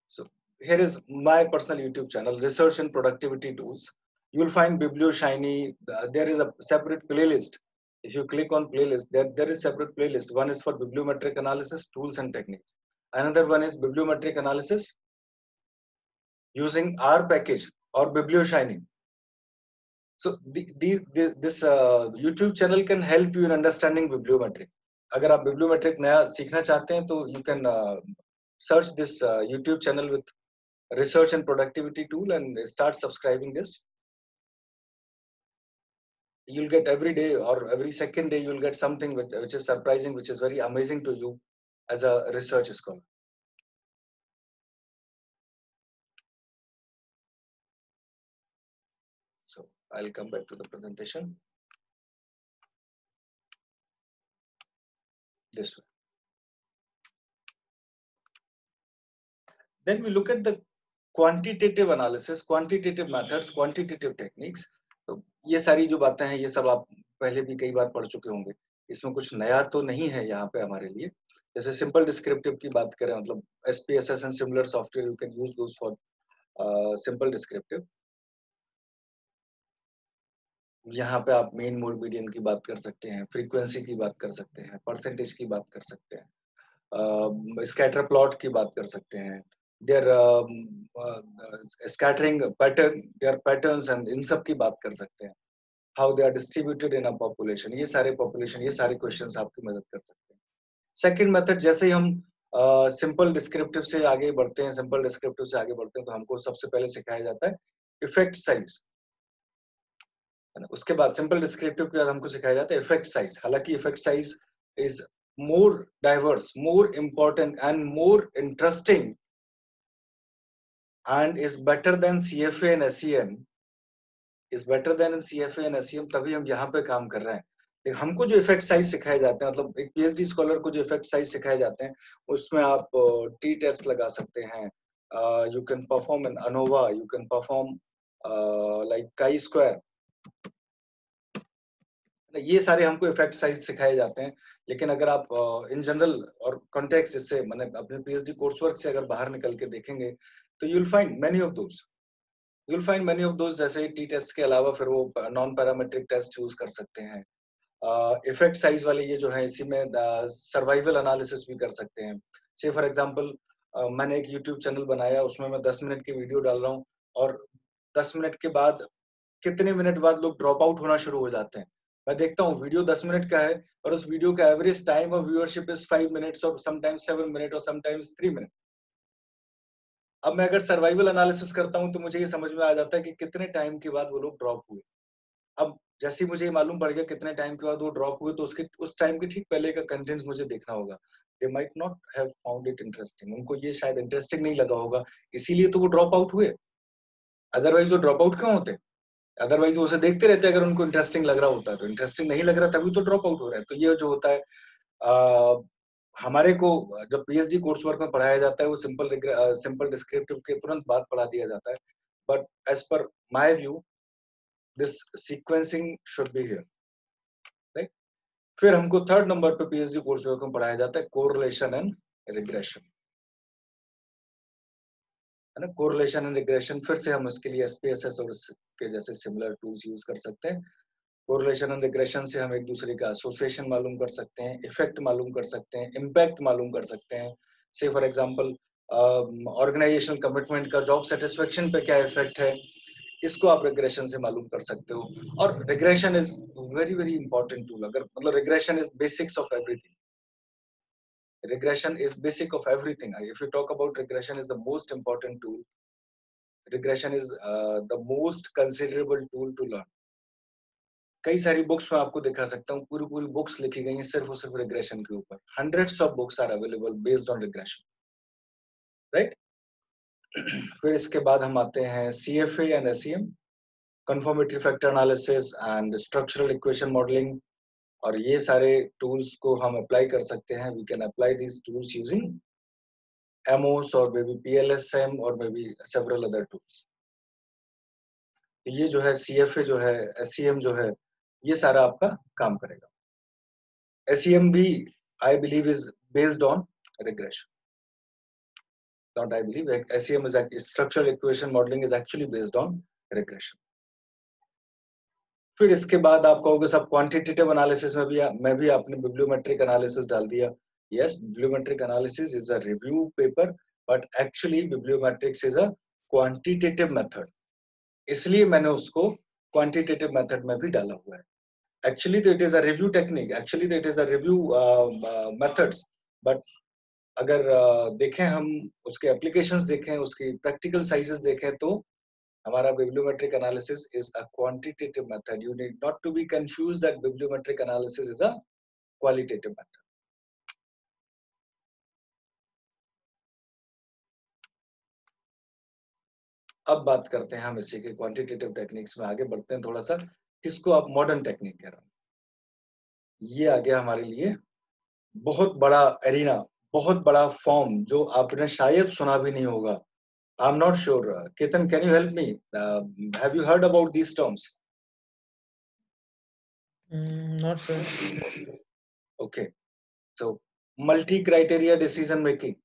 So here is my personal YouTube channel, Research and Productivity Tools. You'll find BiblioShiny. There is a separate playlist. If you click on playlist, there is separate playlist. One is for bibliometric analysis, tools and techniques. Another one is bibliometric analysis using R package or BiblioShiny. So this YouTube channel can help you in understanding bibliometric. अगर आप bibliometric नया सीखना चाहते हैं तो you can search this YouTube channel with Research and Productivity Tool and start subscribing this. You'll get every day or every second day you'll get something which is surprising, which is very amazing to you as a research scholar. So I'll come back to the presentation. This way. Then we look at the quantitative analysis, quantitative methods, quantitative techniques. तो ये सारी जो बातें हैं, ये सब आप पहले भी कई बार पढ़ चुके होंगे, इसमें कुछ नया तो नहीं है यहाँ पे हमारे लिए। जैसे सिंपल डिस्क्रिप्टिव की बात करें, मतलब SPSS and similar software, you can use those for simple descriptive. यहाँ पे आप मेन मोड मीडियन की बात कर सकते हैं, फ्रीक्वेंसी की बात कर सकते हैं, परसेंटेज की बात कर सकते हैं, स्कैटर प्लॉट की बात कर सकते हैं, there scattering pattern, there patterns and इन सब की बात कर सकते हैं, how they are distributed in a population, ये सारे पॉपुलेशन, ये सारे क्वेश्चंस आपकी मदद कर सकते हैं। सेकंड मेथड, जैसे ही हम सिंपल डिस्क्रिप्टिव से आगे बढ़ते हैं, सिंपल डिस्क्रिप्टिव से आगे बढ़ते हैं तो हमको सबसे पहले सिखाया जाता है इफेक्ट साइज। उसके बाद सिंपल डिस्क्रिप्टिव के बाद हमको सिखाया जाता है इफेक्ट साइज। हालांकि effect size is more diverse, more important and more interesting and is better than CFA and SEM, is better than in CFA and SEM, तभी हम यहाँ पे काम कर रहे हैं। लेकिन हमको जो इफेक्ट साइज सिखाए जाते हैं, मतलब एक PhD स्कॉलर को जो इफेक्ट साइज सिखाए जाते हैं, उसमें आप T टेस्ट लगा सकते हैं, you can perform an ANOVA, you can perform like chi-square, ये सारे हमको इफेक्ट साइज सिखाए जाते हैं। लेकिन अगर आप इन जनरल और कॉन्टेक्स्ट इससे, मैंने अपने PhD कोर्स वर्क से अगर बाहर निकल के देखेंगे तो you'll find many of those, जैसे टी टेस्ट के अलावा फिर वो नॉन पैरामेट्रिक टेस्ट यूज कर सकते हैं। इफेक्ट साइज वाले ये जो है, इसी में सर्वाइवल एनालिसिस भी कर सकते हैं। से फॉर एग्जांपल मैंने एक YouTube चैनल बनाया, उसमें मैं 10 मिनट की वीडियो डाल रहा हूँ और 10 मिनट के बाद कितने मिनट बाद लोग ड्रॉप आउट होना शुरू हो जाते हैं। मैं देखता हूँ वीडियो 10 मिनट का है और उस वीडियो का average time of viewership is 5 minutes और समटाइम्स 7 मिनट और समटाइम्स 3 मिनट। अब मैं अगर सर्वाइवल एनालिसिस करता हूं तो मुझे ये समझ में आ जाता है कि कितने टाइम के बाद वो लोग ड्रॉप हुए। अब जैसे ही मुझे ये मालूम पड़ गया कितने टाइम के बाद वो ड्रॉप हुए, तो उसके उस टाइम के ठीक पहले का कंटेंट मुझे देखना होगा। They might not have found it interesting, उनको ये शायद इंटरेस्टिंग नहीं लगा होगा, इसीलिए तो वो ड्रॉप आउट हुए। अदरवाइज वो ड्रॉप आउट क्यों होते? अदरवाइज वो उसे देखते रहते अगर उनको इंटरेस्टिंग लग रहा होता है। तो इंटरेस्टिंग नहीं लग रहा तभी तो ड्रॉप आउट हो रहा है। तो ये जो होता है, हमारे को जब PhD कोर्स वर्क में पढ़ाया जाता है, वो सिंपल डिस्क्रिप्टिव के तुरंत बाद पढ़ा दिया जाता है। But as per my view, this sequencing should be here, right. फिर हमको थर्ड नंबर पे PhD कोर्स वर्क में पढ़ाया जाता है कोरिलेशन एंड रिग्रेशन, है ना। कोरिलेशन एंड रिग्रेशन फिर से हम उसके लिए SPSS और के जैसे सिमिलर टूल्स यूज कर सकते हैं। कोरिलेशन एंड रिग्रेशन से हम एक दूसरे का एसोसिएशन मालूम कर सकते हैं, इफेक्ट मालूम कर सकते हैं, इम्पैक्ट मालूम कर सकते हैं। से फॉर एग्जांपल ऑर्गेनाइजेशनल कमिटमेंट का जॉब सेटिस्फेक्शन पे क्या इफेक्ट है, इसको आप रिग्रेशन से मालूम कर सकते हो। और regression is very very important tool. अगर मतलब regression is basics of everything, regression is basic of everything. If you talk about regression is the most important tool, regression is the most considerable tool to learn. कई सारी books में आपको दिखा सकता हूँ, पूरी पूरी बुक्स लिखी गई हैं सिर्फ और सिर्फ रिग्रेशन के ऊपर। hundreds of books are available based on regression, right? फिर इसके बाद हम आते हैं CFA and SEM, conformity factor analysis and structural equation modeling, और ये सारे टूल्स को हम अप्लाई कर सकते हैं। We can apply these tools using MOS or maybe PLSM or maybe several other tools. ये जो है CFA जो है, SEM जो है, ये सारा आपका काम करेगा। SEM भी I believe is based on regression. Not I believe, SEM is structural equation modeling is actually based on regression. फिर इसके बाद आप कहोगे सब क्वांटिटेटिव एनालिसिस में भी आपने बिब्लियोमेट्रिक एनालिसिस डाल दिया। Yes, bibliometric analysis is a review paper, but actually bibliometrics is a quantitative method. इसलिए मैंने उसको quantitative method में भी डाला हुआ है। Actually, it is a review technique. Actually, it is a review methods. But अगर देखें हम उसके applications देखें, उसकी practical sizes देखें, तो हमारा bibliometric analysis is a quantitative method. You need not to be confused that bibliometric analysis is a qualitative method. अब बात करते हैं हम इसी के क्वांटिटेटिव टेक्निक्स में, आगे बढ़ते हैं थोड़ा सा, किसको आप मॉडर्न टेक्निक कह रहे हो। ये आ गया हमारे लिए बहुत बड़ा एरिना, बहुत बड़ा फॉर्म जो आपने शायद सुना भी नहीं होगा। I am not sure, Ketan can you help me, have you heard about these terms? Not sir. Okay, so multi criteria decision making.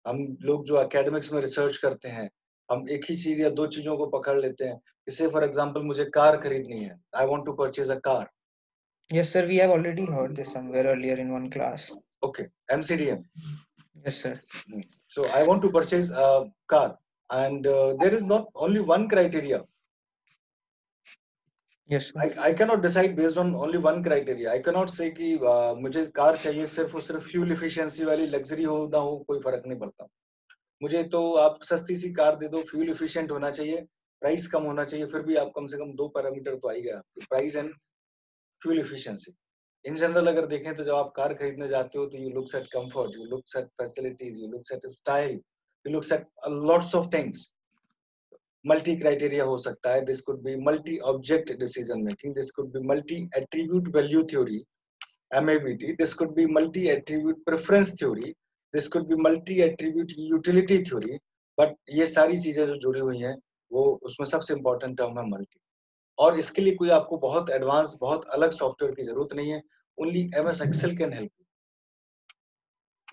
हम लोग जो एकेडमिक्स में रिसर्च करते हैं, हम एक ही चीज या दो चीजों को पकड़ लेते हैं। जैसे फॉर एग्जांपल मुझे कार खरीदनी है, I want to purchase a car. Yes sir, we have already heard this somewhere earlier in one class. Okay, MCDM. Yes sir. So I want to purchase a car, and there is not only one criteria. Yes sir. I cannot decide based on only one criteria. I cannot say कि मुझे car चाहिए सिर्फ और सिर्फ fuel efficiency वाली, luxury हो ना हो कोई फर्क नहीं पड़ता। मुझे तो आप सस्ती सी कार दे दो, फ्यूल इफिशिएंट होना चाहिए, प्राइस कम होना चाहिए, फिर भी आप कम से कम दो पैरामीटर तो आ ही गया, price and fuel efficiency. In general अगर देखें तो जब आप कार खरीदने जाते हो तो you looks at comfort, you looks at facilities, you looks at style, you looks at lots of things. Multi criteria हो सकता है, this could B multi object decision making, this could B multi attribute value theory MAVT, this could be multi attribute preference theory, this could be multi attribute utility theory, but ये सारी चीजें जो जुड़ी हुई हैं वो उसमें सबसे इम्पोर्टेंट टर्म है मल्टी। और इसके लिए कोई आपको बहुत एडवांस, बहुत अलग सॉफ्टवेयर की जरूरत नहीं है। Only MS Excel can help you.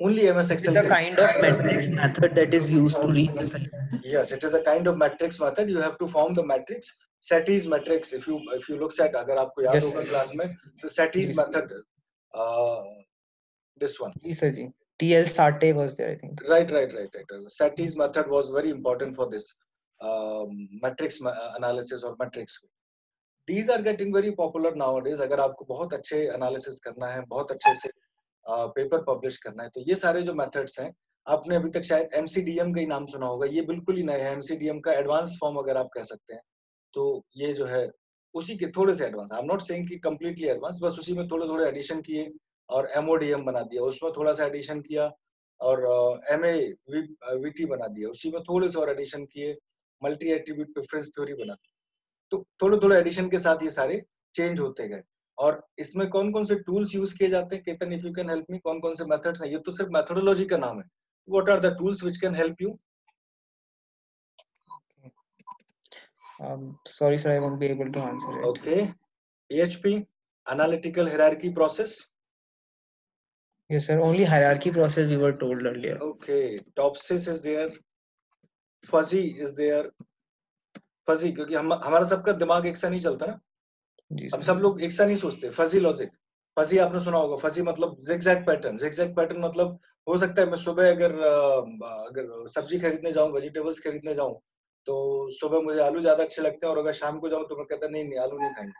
Only MS Excel. It's a kind of matrix method that is used to reach the solution. Yes, it is a kind of matrix method. You have to form the matrix. Sette's matrix. If you look at, अगर आपको याद होगा class में, तो Sette's method. This one. Yes sir ji. TL Sate was there, I think. Right. Sette's method was very important for this matrix analysis or matrix. These are getting very popular nowadays. अगर आपको बहुत अच्छे analysis करना है, बहुत अच्छे से paper publish करना है, तो ये सारे जो मेथड्स हैं, आपने अभी तक शायद MCDM का ही नाम सुना होगा, ये बिल्कुल ही नया है। MCDM का एडवांस फॉर्म अगर आप कह सकते हैं, तो ये जो है उसी के थोड़े से advance, I am not saying कि कंप्लीटली एडवांस, बस उसी में थोड़े थोड़े एडिशन किए और MODM बना दिया, उसमें थोड़ा सा एडिशन किया और MAVT बना दिया, उसी में थोड़े से और एडिशन किए, मल्टी एट्रीब्यूट प्रेफरेंस थ्योरी बना दी। तो थोड़े थोड़े एडिशन के साथ ये सारे चेंज होते गए। और इसमें कौन कौन से टूल्स यूज किए जाते हैं, Ketan if you can help me, कौन कौन से मेथड्स हैं? ये तो सिर्फ मेथोडोलॉजी का नाम है। What are the tools which can help you? Sorry sir, I won't be able to answer it. Okay. AHP, analytical hierarchy process. Yes sir, only hierarchy process we were told earlier. Okay. Topsys is there. Fuzzy is there. Fuzzy क्योंकि हमारा सबका दिमाग एक सा नहीं चलता ना, हम सब लोग एक सा नहीं सोचते। फजी लॉजिक, फजी आपने सुना होगा, फजी मतलब zigzag पैटर्न, zigzag पैटर्न मतलब हो सकता है मैं सुबह अगर सब्जी खरीदने जाऊं, वेजिटेबल्स खरीदने जाऊं, तो सुबह मुझे आलू ज्यादा अच्छे लगते हैं, और अगर शाम को जाऊं तो मैं कहता नहीं नहीं आलू नहीं खाएंगे।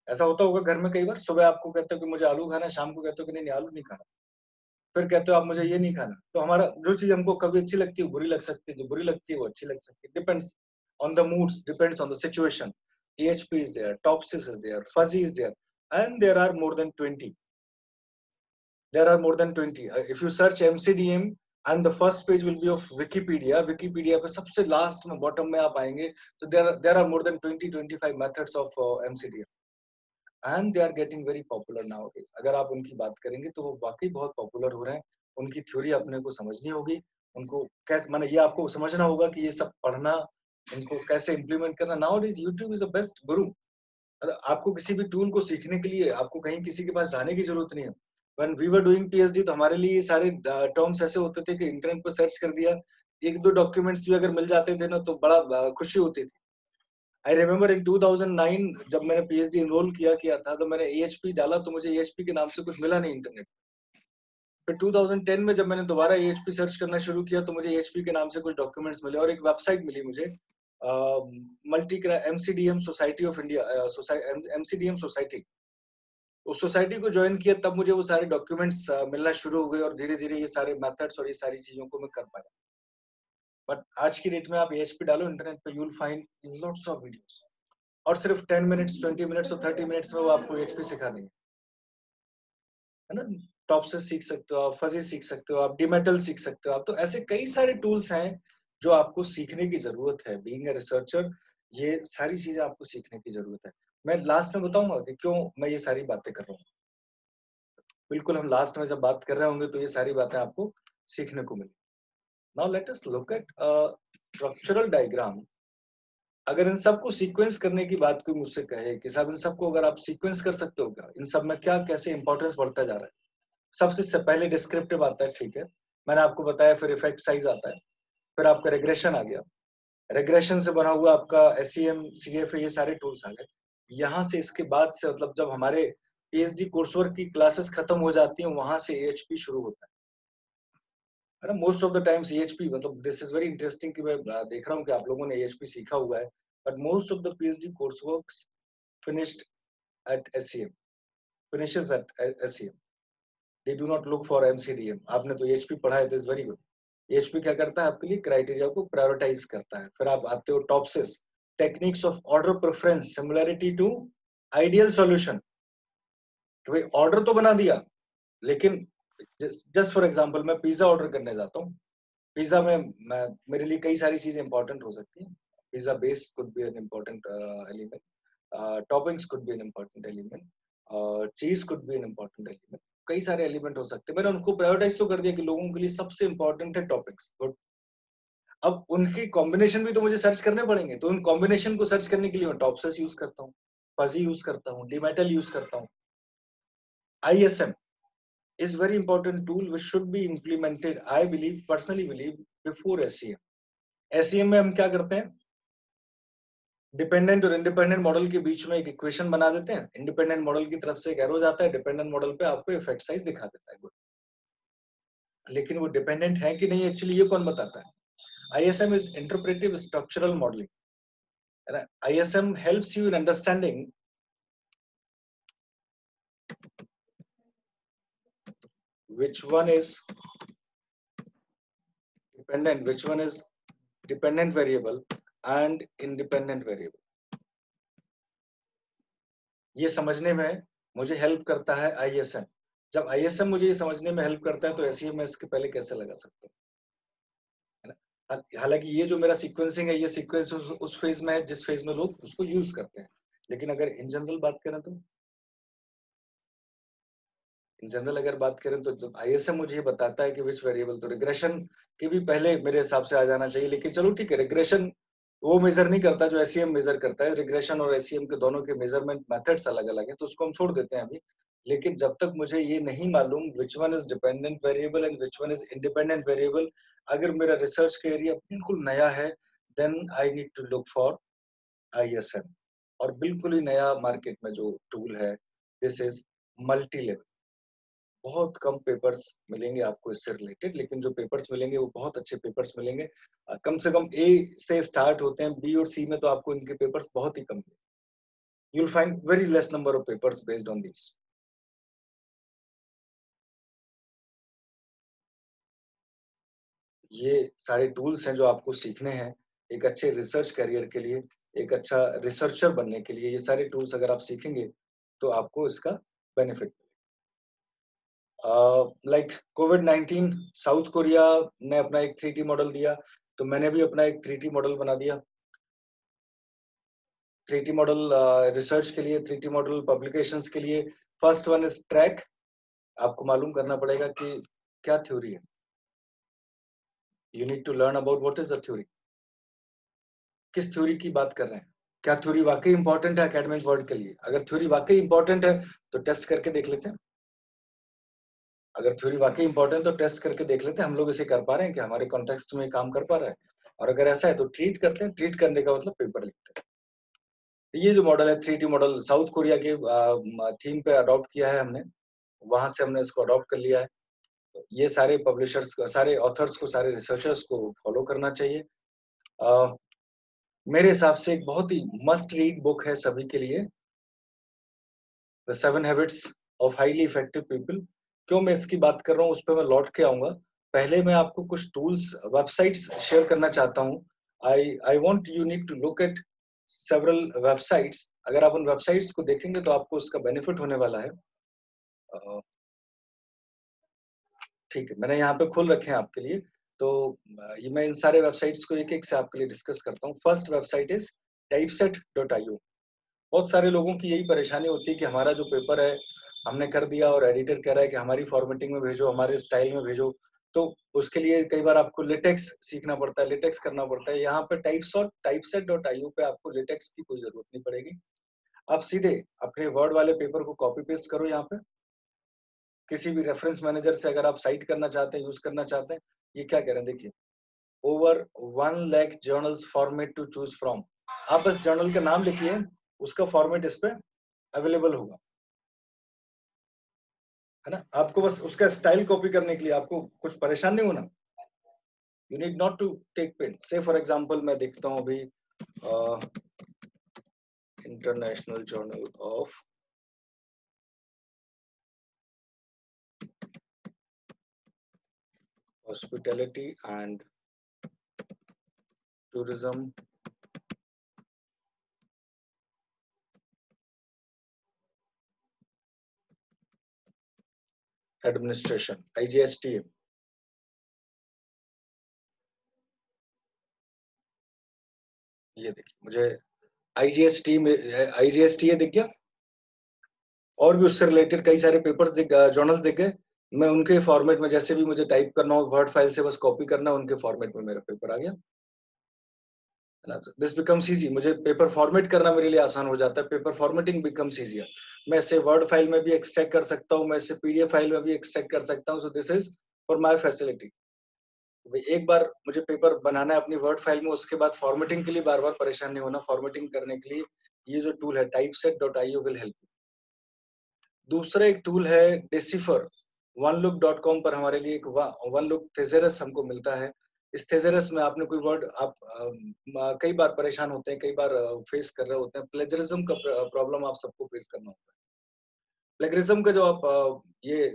ऐसा होता होगा घर में कई बार, सुबह आपको कहते हो कि मुझे आलू खाना है, शाम को कहते हो कि नहीं नहीं आलू नहीं खाना, फिर कहते हो आप मुझे ये नहीं खाना। तो हमारा जो चीज हमको कभी अच्छी लगती है बुरी लग सकती है, जो बुरी लगती है वो अच्छी लग सकती है। Depends on the moods, depends on the situation. AHP is there, Topsis is there, Fuzzy is there, and there are more than 20. There are more than 20. If you search MCDM and the first page will be of Wikipedia, Wikipedia पे सबसे last में bottom में आप आएंगे तो there are more than 20-25 methods of MCDM, and they are getting very popular nowadays. अगर आप उनकी बात करेंगे तो वो वाकई बहुत पॉपुलर हो रहे हैं। उनकी थ्योरी अपने को समझनी होगी, उनको कैसे, माने ये आपको समझना होगा कि ये सब पढ़ना, इनको कैसे इम्प्लीमेंट करना। Nowadays YouTube is the best गुरु। आपको किसी भी टूल को सीखने के लिए आपको कहीं किसी के पास जाने की जरूरत नहीं है। When we were doing PhD तो हमारे लिए ये सारे टर्म्स ऐसे होते थे कि इंटरनेट पर सर्च कर दिया, एक दो डॉक्यूमेंट्स भी अगर मिल जाते थे ना तो बड़ा खुशी होती थी। आई रिमेम्बर इन 2009 जब मैंने PhD इनरोल किया था तो मैंने AHP डाला तो मुझे AHP के नाम से कुछ मिला नहीं इंटरनेट। फिर 2010 में जब मैंने दोबारा AHP सर्च करना शुरू किया तो मुझे AHP के नाम से कुछ डॉक्यूमेंट्स मिले और एक वेबसाइट मिली मुझे, multi MCDM society of India, MCDM society. उस सोसाइटी को ज्वाइन किया तब मुझे वो सारे डॉक्यूमेंट्स मिलना शुरू हो गए और धीरे धीरे ये सारे मेथड्स और ये सारी चीजों को मैं कर पाया। बट आज की डेट में आप AHP डालो इंटरनेट पे, you will find lots of videos, और सिर्फ 10 मिनट्स, 20 मिनट्स और 30 मिनट्स में वो आपको AHP सिखा देंगे, है ना। टॉप से सीख सकते हो आप, फजी सीख सकते हो आप, डीमेटल सीख सकते हो आप। तो ऐसे कई सारे टूल्स हैं जो आपको सीखने की जरूरत है। बीइंग अ रिसर्चर ये सारी चीजें आपको सीखने की जरूरत है। मैं लास्ट में बताऊंगा कि क्यों मैं ये सारी बातें कर रहा हूँ। बिल्कुल, हम लास्ट में जब बात कर रहे होंगे तो ये सारी बातें आपको सीखने को मिली। Now let us look at structural diagram. अगर इन सबको सीक्वेंस करने की बात कोई मुझसे कहे कि साहब इन सबको अगर आप सीक्वेंस कर सकते हो क्या, इन सब में क्या कैसे इंपॉर्टेंस बढ़ता जा रहा है। सबसे पहले डिस्क्रिप्टिव आता है, ठीक है, मैंने आपको बताया। फिर इफेक्ट साइज आता है, फिर आपका रिग्रेशन आ गया, रिग्रेशन से बना हुआ आपका SEM, CFA, ये सारे टूल्स आ गए। यहाँ से इसके बाद से मतलब जब हमारे PhD कोर्सवर्क की क्लासेस खत्म हो जाती हैं वहां से AHP शुरू होता है ना। Most of the times AHP, मतलब दिस इज वेरी इंटरेस्टिंग कि मैं देख रहा हूँ कि आप लोगों ने AHP सीखा हुआ है, but most of the PhD coursework finished at SEM, finishes at SEM. They do not look for MCDM. आपने तो AHP पढ़ा है, दिस वेरी गुड। AHP क्या करता है आपके लिए, क्राइटेरिया को प्रायोरिटाइज करता है। फिर आप आते हो TOPSIS, techniques of order preference, similarity to ideal solution. कि भाई ऑर्डर तो बना दिया, लेकिन जस्ट फॉर एग्जांपल मैं पिज्जा ऑर्डर करने जाता हूँ, पिज्जा में मेरे लिए कई सारी चीजें इंपॉर्टेंट हो सकती हैं। Pizza base could be an important element, toppings could be an important element, cheese could be an important element, कई सारे एलिमेंट हो सकते हैं। मैंने उनको प्रायोरिटाइज तो कर दिया कि लोगों के लिए सबसे इंपॉर्टेंट है टॉपिक्स। गुड, अब उनके कॉम्बिनेशन भी तो मुझे सर्च करने पड़ेंगे, तो उन कॉम्बिनेशन को सर्च करने के लिए मैं टॉपसिस यूज करता हूँ, फजी यूज करता हूँ, डीमेटल यूज करता हूँ। ISM is very important tool which should be implemented, I believe, personally believe, before SEM. SEM में हम क्या करते हैं, डिपेंडेंट और इंडिपेंडेंट मॉडल के बीच में एक इक्वेशन बना देते हैं, इंडिपेंडेंट मॉडल की तरफ से एक एरो जाता है, डिपेंडेंट मॉडल पे आपको इफेक्ट साइज दिखा देता है। गुड, लेकिन वो डिपेंडेंट है कि नहीं एक्चुअली ये कौन बताता है। ISM is interpretive structural modeling. ISM helps you in understanding which one is dependent, which one is dependent variable and independent variable. ये समझने में मुझे हेल्प करता है ISM। जब ISM मुझे ये समझने में हेल्प करता है तो SEM मैं इसके पहले कैसे लगा सकता हूँ, है ना। हालांकि ये जो मेरा सीक्वेंसिंग है, ये सीक्वेंस उस फेज में है जिस फेज में लोग उसको यूज करते हैं, लेकिन अगर इन जनरल बात करें तो अगर बात करें तो जब ISM मुझे ये बताता है कि विच वेरिएबल, तो रिग्रेशन के भी पहले मेरे हिसाब से आ जाना चाहिए। लेकिन चलो ठीक है, रिग्रेशन वो मेजर नहीं करता जो SEM मेजर करता है। रिग्रेशन और SEM के दोनों के मेजरमेंट मेथड्स अलग अलग है, तो उसको हम छोड़ देते हैं अभी। लेकिन जब तक मुझे ये नहीं मालूम which one is dependent variable and which one is independent variable, अगर मेरा रिसर्च का एरिया बिल्कुल नया है, then I need to look for ISM। और बिल्कुल ही नया मार्केट में जो टूल है, दिस इज मल्टी लेवल। बहुत कम पेपर्स मिलेंगे आपको इससे रिलेटेड, लेकिन जो पेपर्स मिलेंगे वो बहुत अच्छे पेपर्स मिलेंगे। कम से कम ए से स्टार्ट होते हैं, बी और सी में तो आपको इनके पेपर्स बहुत ही कम है। You'll find very less number of papers based on these. ये सारे टूल्स हैं जो आपको सीखने हैं एक अच्छे रिसर्च करियर के लिए, एक अच्छा रिसर्चर बनने के लिए। ये सारे टूल्स अगर आप सीखेंगे तो आपको इसका बेनिफिट लाइक कोविड-19, साउथ कोरिया ने अपना एक 3D मॉडल दिया, तो मैंने भी अपना एक 3D मॉडल बना दिया। 3D मॉडल रिसर्च के लिए, 3D मॉडल पब्लिकेशंस के लिए। First one is track. आपको मालूम करना पड़ेगा कि क्या थ्योरी है। You need to learn about what is the theory. किस थ्योरी की बात कर रहे हैं, क्या थ्योरी वाकई इंपॉर्टेंट है एकेडमिक वर्ल्ड के लिए। अगर थ्योरी वाकई इंपॉर्टेंट है तो टेस्ट करके देख लेते हैं। अगर थ्योरी वाकई इंपॉर्टेंट तो टेस्ट करके देख लेते हैं हम लोग इसे कर पा रहे हैं कि हमारे कॉन्टेक्स्ट में काम कर पा रहा है। और अगर ऐसा है तो ट्रीट करते हैं। ट्रीट करने का मतलब पेपर लिखते हैं। ये जो मॉडल है 3D मॉडल, साउथ कोरिया के थीम पे अडॉप्ट किया है हमने, वहां से हमने इसको अडॉप्ट कर लिया है। ये सारे पब्लिशर्स, सारे ऑथर्स को, सारे रिसर्चर्स को फॉलो करना चाहिए। मेरे हिसाब से एक बहुत ही मस्ट रीड बुक है सभी के लिए, the 7 habits of highly effective people. क्यों मैं इसकी बात कर रहा हूँ उस पर मैं लौट के आऊंगा। पहले मैं आपको कुछ टूल्स, वेबसाइट्स शेयर करना चाहता हूँ। I want you need to look at several websites. अगर आप उन वेबसाइट्स को देखेंगे तो आपको उसका बेनिफिट होने वाला है। ठीक है, मैंने यहाँ पे खोल रखे हैं आपके लिए। तो ये मैं इन सारे वेबसाइट्स को एक एक से आपके लिए डिस्कस करता हूँ। First website is typeset.io। बहुत सारे लोगों की यही परेशानी होती है कि हमारा जो पेपर है हमने कर दिया और एडिटर कह रहा है कि हमारी फॉर्मेटिंग में भेजो, हमारे स्टाइल में भेजो। तो उसके लिए कई बार आपको लेटेक्स सीखना पड़ता है, लेटेक्स करना पड़ता है। यहाँ पे typeset.io पे आपको लेटेक्स की कोई जरूरत नहीं पड़ेगी। आप सीधे अपने वर्ड वाले पेपर को कॉपी पेस्ट करो। यहाँ पे किसी भी रेफरेंस मैनेजर से अगर आप साइट करना चाहते हैं, यूज करना चाहते हैं, ये क्या कह रहे हैं देखिए, over 1 lakh journals format to choose from. आप बस जर्नल का नाम लिखिए, उसका फॉर्मेट इस पे अवेलेबल होगा, है ना। आपको बस उसका स्टाइल कॉपी करने के लिए आपको कुछ परेशान नहीं होना। You need not to take pain. से फॉर एग्जांपल मैं देखता हूँ अभी international journal of hospitality and tourism administration, IGHTM। ये देखिए, मुझे IGSTA दिख गया, और भी उससे रिलेटेड कई सारे पेपर्स जर्नल्स दिख गए। मैं उनके फॉर्मेट में जैसे भी मुझे टाइप करना हो, वर्ड फाइल से बस कॉपी करना, उनके फॉर्मेट में मेरा पेपर आ गया। This becomes easy. मुझे पेपर फॉर्मेट करना मेरे लिए आसान हो जाता है। Paper formatting becomes easier. मैं इसे वर्ड फाइल में भी एक्सट्रैक्ट कर सकता हूँ, मैं इसे PDF फाइल में भी एक्सट्रैक्ट कर सकता हूँ। So this is for my facility. एक बार मुझे पेपर बनाना है अपनी वर्ड फाइल में, उसके बाद फॉर्मेटिंग के लिए बार बार परेशान नहीं होना। फॉर्मेटिंग करने के लिए ये जो टूल है typeset.io विल हेल्प। दूसरा एक टूल है डेसिफर। onelook.com पर हमारे लिए एक OneLook thesaurus हमको मिलता है। इस thesaurus में आपने कोई वर्ड, आप कई बार परेशान होते हैं, कई बार फेस कर रहे होते हैं। प्लेजरिज्म का प्रॉब्लम आप सबको फेस करना होता है। प्लेजरिज्म का जो आप ये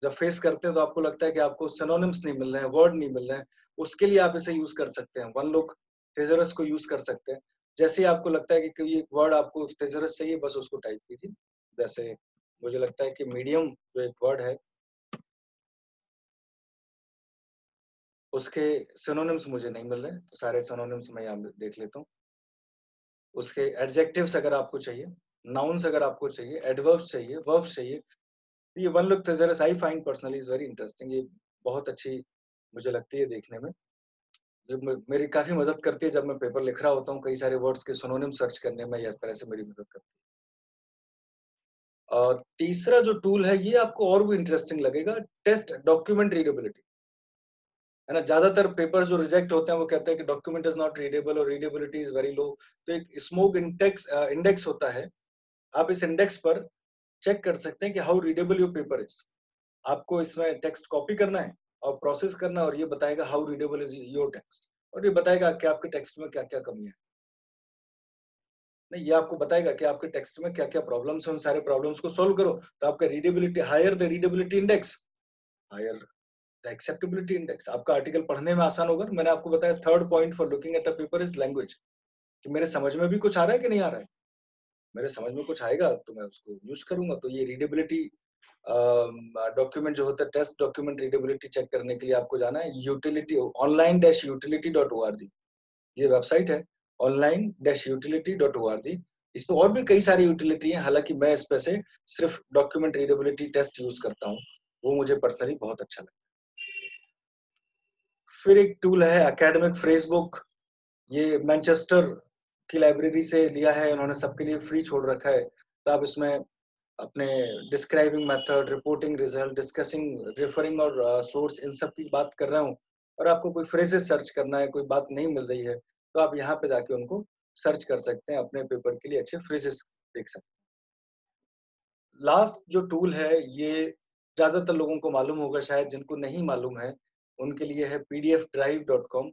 जब फेस करते हैं तो आपको लगता है कि आपको सिनोनिम्स नहीं मिल रहे हैं, वर्ड नहीं मिल रहे हैं। उसके लिए आप इसे यूज कर सकते हैं, OneLook thesaurus को यूज कर सकते हैं। जैसे आपको लगता है कि कोई एक वर्ड आपको thesaurus चाहिए, बस उसको टाइप कीजिए। जैसे मुझे लगता है कि मीडियम जो एक वर्ड है, उसके सिनोनिम्स मुझे नहीं मिल रहे, तो सारे सिनोनिम्स मैं यहाँ देख लेता हूँ। उसके एडजेक्टिव्स अगर आपको चाहिए, नाउन्स अगर आपको चाहिए, एडवर्ब्स चाहिए, वर्ब्स चाहिए, ये OneLook thesaurus I find personally is very interesting. ये बहुत अच्छी मुझे लगती है देखने में। ये मेरी काफी मदद करती है जब मैं पेपर लिख रहा होता हूँ, कई सारे वर्ड्स के सिनोनिम सर्च करने में, इस तरह से मेरी मदद करती है। और तीसरा जो टूल है ये आपको और भी इंटरेस्टिंग लगेगा, टेस्ट डॉक्यूमेंट रीडेबिलिटी, है ना। ज्यादातर पेपर्स जो रिजेक्ट होते हैं वो कहते हैं कि डॉक्यूमेंट इज नॉट रीडेबल और रीडेबिलिटी इज वेरी लो। तो एक स्मोक इंडेक्स होता है। आप इस इंडेक्स पर चेक कर सकते हैं कि how readable your paper is. आपको इसमें टेक्स्ट कॉपी करना है और प्रोसेस करना है, और ये बताएगा how readable is your text, और ये बताएगा कि आपके टेक्स्ट में क्या क्या कमी है। नहीं, ये आपको बताएगा कि आपके टेक्स्ट में क्या क्या प्रॉब्लम्स हैं, उन सारे प्रॉब्लम्स को सॉल्व करो तो आपका readability, higher the readability index, higher the acceptability index, आपका आर्टिकल पढ़ने में आसान होगा। मैंने आपको बताया third point for looking at a paper is language, कि मेरे समझ में भी कुछ आ रहा है कि नहीं आ रहा है। मेरे समझ में कुछ आएगा तो मैं उसको यूज करूंगा। तो ये रीडेबिलिटी डॉक्यूमेंट जो होता है, टेस्ट डॉक्यूमेंट रीडेबिलिटी चेक करने के लिए आपको जाना है यूटिलिटी online-utility.org, ये वेबसाइट है online-utility.org। इस पे और भी कई सारी यूटिलिटी है, हालांकि मैं इस पे से सिर्फ डॉक्यूमेंट रीडेबिलिटी टेस्ट यूज करता हूँ, वो मुझे पर्सनली बहुत अच्छा लगता है। फिर एक टूल है एकेडमिक फ्रेज बुक, ये मैनचेस्टर की लाइब्रेरी से लिया है, उन्होंने सबके लिए फ्री छोड़ रखा है। तो आप इसमें अपने describing method, reporting result, discussing, referring और सोर्स, इन सब की बात कर रहा हूँ, और आपको कोई फ्रेजेस सर्च करना है, कोई बात नहीं मिल रही है, तो आप यहाँ पे जाके उनको सर्च कर सकते हैं, अपने पेपर के लिए अच्छे फ्रेजेस देख सकते हैं। लास्ट जो टूल है, ये ज्यादातर लोगों को मालूम होगा, शायद जिनको नहीं मालूम है उनके लिए है pdfdrive.com।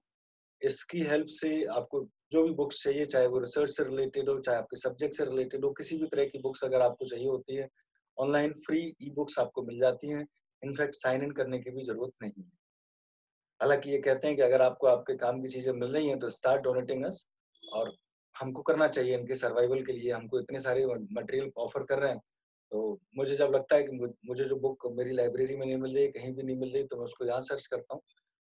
इसकी हेल्प से आपको जो भी बुक्स चाहिए, चाहे वो रिसर्च से रिलेटेड हो, चाहे आपके सब्जेक्ट से रिलेटेड हो, किसी भी तरह की बुक्स अगर आपको चाहिए होती है, ऑनलाइन फ्री ई बुक्स आपको मिल जाती हैं। इनफैक्ट साइन इन करने की भी जरूरत नहीं है। हालांकि ये कहते हैं कि अगर आपको आपके काम की चीजें मिल रही हैं तो स्टार्ट डोनेटिंग अस, और हमको करना चाहिए इनके सर्वाइवल के लिए, हमको इतने सारे मटेरियल ऑफर कर रहे हैं। तो मुझे जब लगता है कि मुझे जो बुक मेरी लाइब्रेरी में नहीं मिल रही, कहीं भी नहीं मिल रही, तो मैं उसको यहाँ सर्च करता हूँ।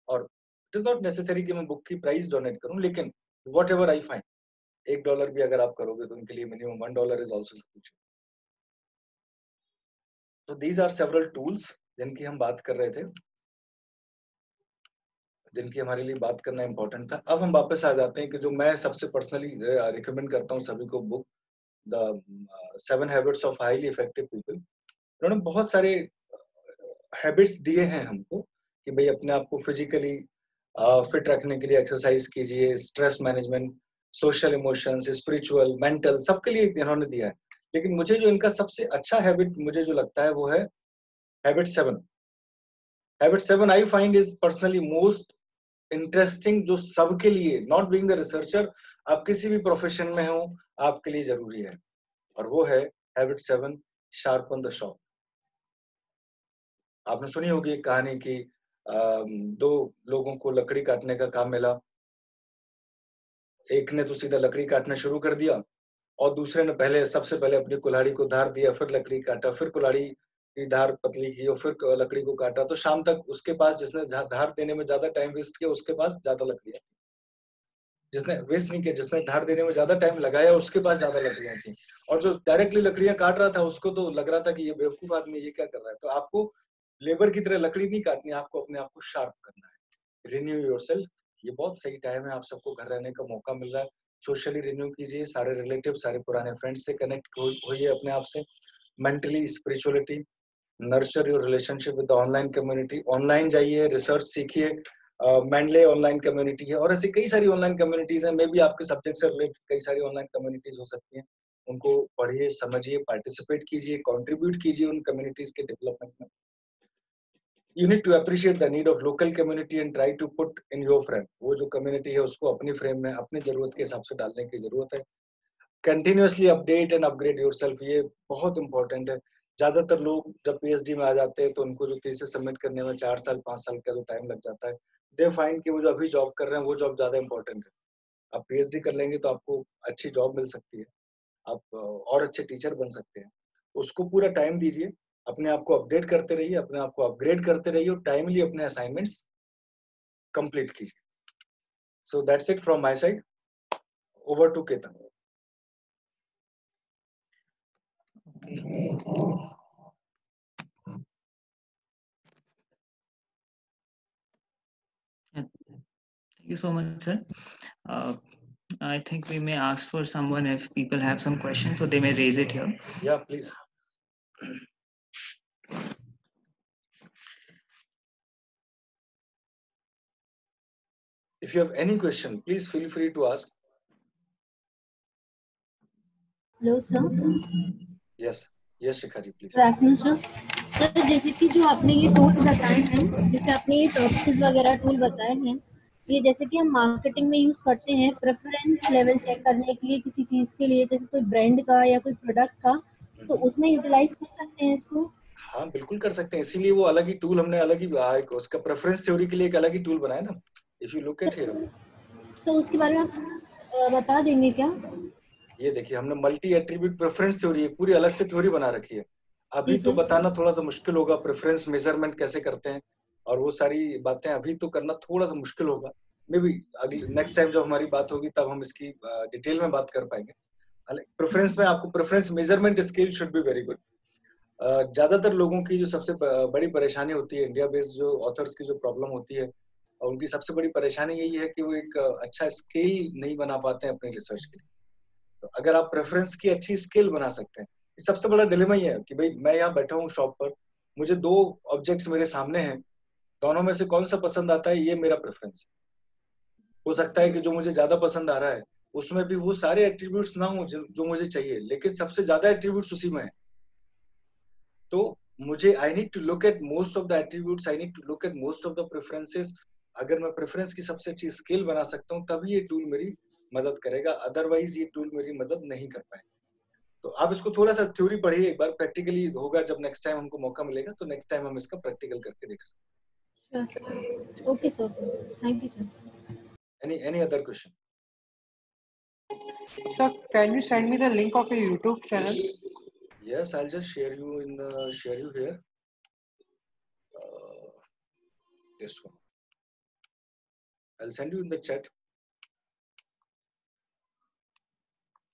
और इट इज नॉट नेसेसरी कि मैं बुक की प्राइस डोनेट करूं, लेकिन वॉट एवर आई फाइंड, $1 भी अगर आप करोगे तो उनके लिए मिनिमम $1 इज ऑल्सो सफिशिएंट। तो दीज आर सेवरल टूल्स जिनकी हम बात कर रहे थे, जिनकी हमारे लिए बात करना इंपॉर्टेंट था। अब हम वापस आ जाते हैं कि जो मैं सबसे पर्सनली रिकमेंड करता हूँ सभी को, book the 7 habits of highly effective people. उन्होंने बहुत सारे हैबिट्स दिए हैं हमको कि भाई अपने आप को फिजिकली फिट रखने के लिए एक्सरसाइज कीजिए, stress management, social emotions, spiritual, mental, सबके लिए इन्होंने दिया है। लेकिन मुझे जो इनका सबसे अच्छा हैबिट मुझे जो लगता है वो है habit 7। Habit 7 I find is personally most interesting, जो सबके लिए, नॉट बीइंग द रिसर्चर, आप किसी भी प्रोफेशन में हो आपके लिए जरूरी है, और वो है हैबिट 7, शार्पन द शॉ। आपने सुनी होगी एक कहानी की, दो लोगों को लकड़ी काटने का काम मिला। एक ने तो सीधा लकड़ी काटना शुरू कर दिया, और दूसरे ने सबसे पहले अपनी कुल्हाड़ी को धार दिया, फिर लकड़ी काटा, फिर कुल्हाड़ी की धार पतली की और फिर लकड़ी को काटा। तो शाम तक उसके पास, जिसने धार देने में ज्यादा टाइम वेस्ट किया, उसके पास ज्यादा लकड़ियां, जिसने वेस्ट नहीं किया, जिसने धार देने में ज्यादा टाइम लगाया, उसके पास ज्यादा लकड़ियां थी। और जो डायरेक्टली लकड़ियां काट रहा था, उसको तो लग रहा था कि ये बेवकूफ आदमी, ये क्या कर रहा है। तो आपको लेबर की तरह लकड़ी नहीं काटनी, आपको अपने आप को शार्प करना है। रिन्यू योरसेल्फ, ये बहुत सही टाइम है, आप सबको घर रहने का मौका मिल रहा है, सोशली रिन्यू कीजिए, सारे रिलेटिव, सारे पुराने फ्रेंड्स से कनेक्ट होइए अपने आप से। Mentally, spirituality, nurture your relationship with the online community, online जाइए, रिसर्च सीखिए। मेंडले ऑनलाइन कम्युनिटी है, और ऐसी कई सारी ऑनलाइन कम्युनिटीज हैं। मे बी आपके सब्जेक्ट से रिलेटेड कई सारी ऑनलाइन कम्युनिटीज हो सकती हैं, उनको पढ़िए, समझिए, पार्टिसिपेट कीजिए, कंट्रीब्यूट कीजिए उन कम्युनिटीज के डेवलपमेंट में। You need to appreciate the need of local community and try to put in your frame, वो जो कम्युनिटी है उसको अपनी फ्रेम में अपनी जरूरत के हिसाब से डालने की जरूरत है। Continuously update and upgrade yourself, ये बहुत इंपॉर्टेंट है। ज्यादातर लोग जब पीएचडी में आ जाते हैं तो उनको जो थीसिस सबमिट करने में 4 साल 5 साल का जो टाइम लग जाता है, दे फाइंड कि वो जो अभी जॉब कर रहे हैं वो जॉब ज्यादा इंपॉर्टेंट है। आप पीएचडी कर लेंगे तो आपको अच्छी जॉब मिल सकती है, आप और अच्छे टीचर बन सकते हैं। उसको पूरा टाइम दीजिए, अपने आप को अपडेट करते रहिए, अपने आप को अपग्रेड करते रहिए, और टाइमली अपने असाइनमेंट्स कंप्लीट कीजिए। So that's it from my side. Over to Ketan. Thank you so much, sir. I think we may ask for someone if people have some questions, so they may raise it here. Yeah, please. If you have any question, please feel free to ask. Hello, sir. Yes, Shikha ji, please. Good afternoon, sir. Sir जैसे कि जो आपने ये tools बताए हैं, जैसे आपने ये टॉप्सिस वगैरह टूल बताए हैं, ये जैसे कि हम मार्केटिंग में यूज करते हैं प्रेफरेंस लेवल चेक करने के लिए किसी चीज के लिए, जैसे कोई ब्रांड का या कोई प्रोडक्ट का, तो उसमें यूटिलाइज कर सकते हैं इसको। हाँ बिल्कुल कर सकते हैं, इसीलिए वो अलग ही टूल हमने अलग ही उसका प्रेफरेंस थ्योरी के लिए एक अलग ही टूल बनाया ना। If you look at here, so उसके बारे में आप थोड़ा सा बता देंगे क्या? ये देखिए हमने मल्टी एट्रीब्यूट प्रेफरेंस थ्योरी एक पूरी अलग से थ्योरी बना रखी है। अभी जी तो सर। बताना थोड़ा सा मुश्किल होगा प्रेफरेंस मेजरमेंट कैसे करते हैं, और वो सारी बातें अभी तो करना थोड़ा सा मुश्किल होगा। मे बी अगले नेक्स्ट टाइम जब हमारी बात होगी तब हम इसकी डिटेल में बात कर पाएंगे। प्रेफरेंस में आपको preference measurement skill should be very good. ज्यादातर लोगों की जो सबसे बड़ी परेशानी होती है, इंडिया बेस्ड जो ऑथर्स की जो प्रॉब्लम होती है, और उनकी सबसे बड़ी परेशानी यही है कि वो एक अच्छा स्केल नहीं बना पाते हैं अपने रिसर्च के लिए। तो अगर आप प्रेफरेंस की अच्छी स्केल बना सकते हैं, सबसे बड़ा डिलेमा ही है कि भाई मैं यहाँ बैठा हूँ शॉप पर, मुझे दो ऑब्जेक्ट्स मेरे सामने हैं, दोनों में से कौन सा पसंद आता है, ये मेरा प्रेफरेंस। हो सकता है कि जो मुझे ज्यादा पसंद आ रहा है उसमें भी वो सारे एट्रीब्यूट्स ना हो जो मुझे चाहिए, लेकिन सबसे ज्यादा एट्रीब्यूट्स उसी में है। तो मुझे I need to look at most of the attributes, I need to look at most of the preferences. अगर मैं प्रेफरेंस की सबसे अच्छी स्केल बना सकता हूँ तभी ये टूल मेरी मदद करेगा, अदरवाइज ये टूल मेरी मदद नहीं कर पाएगा। तो आप इसको थोड़ा सा थ्योरी पढ़िए एक बार, प्रैक्टिकली होगा जब नेक्स्ट टाइम हमको मौका मिलेगा, तो नेक्स्ट टाइम हम इसका प्रैक्टिकल करके देख सकते हैं। Okay sir, thank you sir. Any other question? Sir, can you send me the link of your YouTube channel? Yes, I'll just share you here. This one. I'll send you in the chat.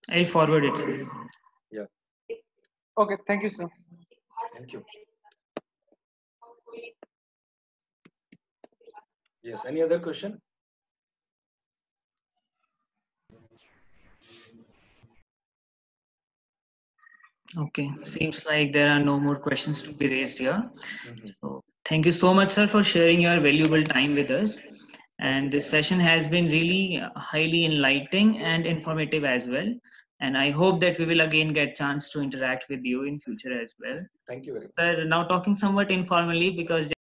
I'll forward it, sir. Yeah. Okay, thank you, sir. Thank you. Yes, any other question? Okay, seems like there are no more questions to be raised here. So thank you so much, sir, for sharing your valuable time with us. And this session has been really highly enlightening and informative as well. And I hope that we will again get chance to interact with you in future as well. Thank you very much. Sir, now talking somewhat informally, because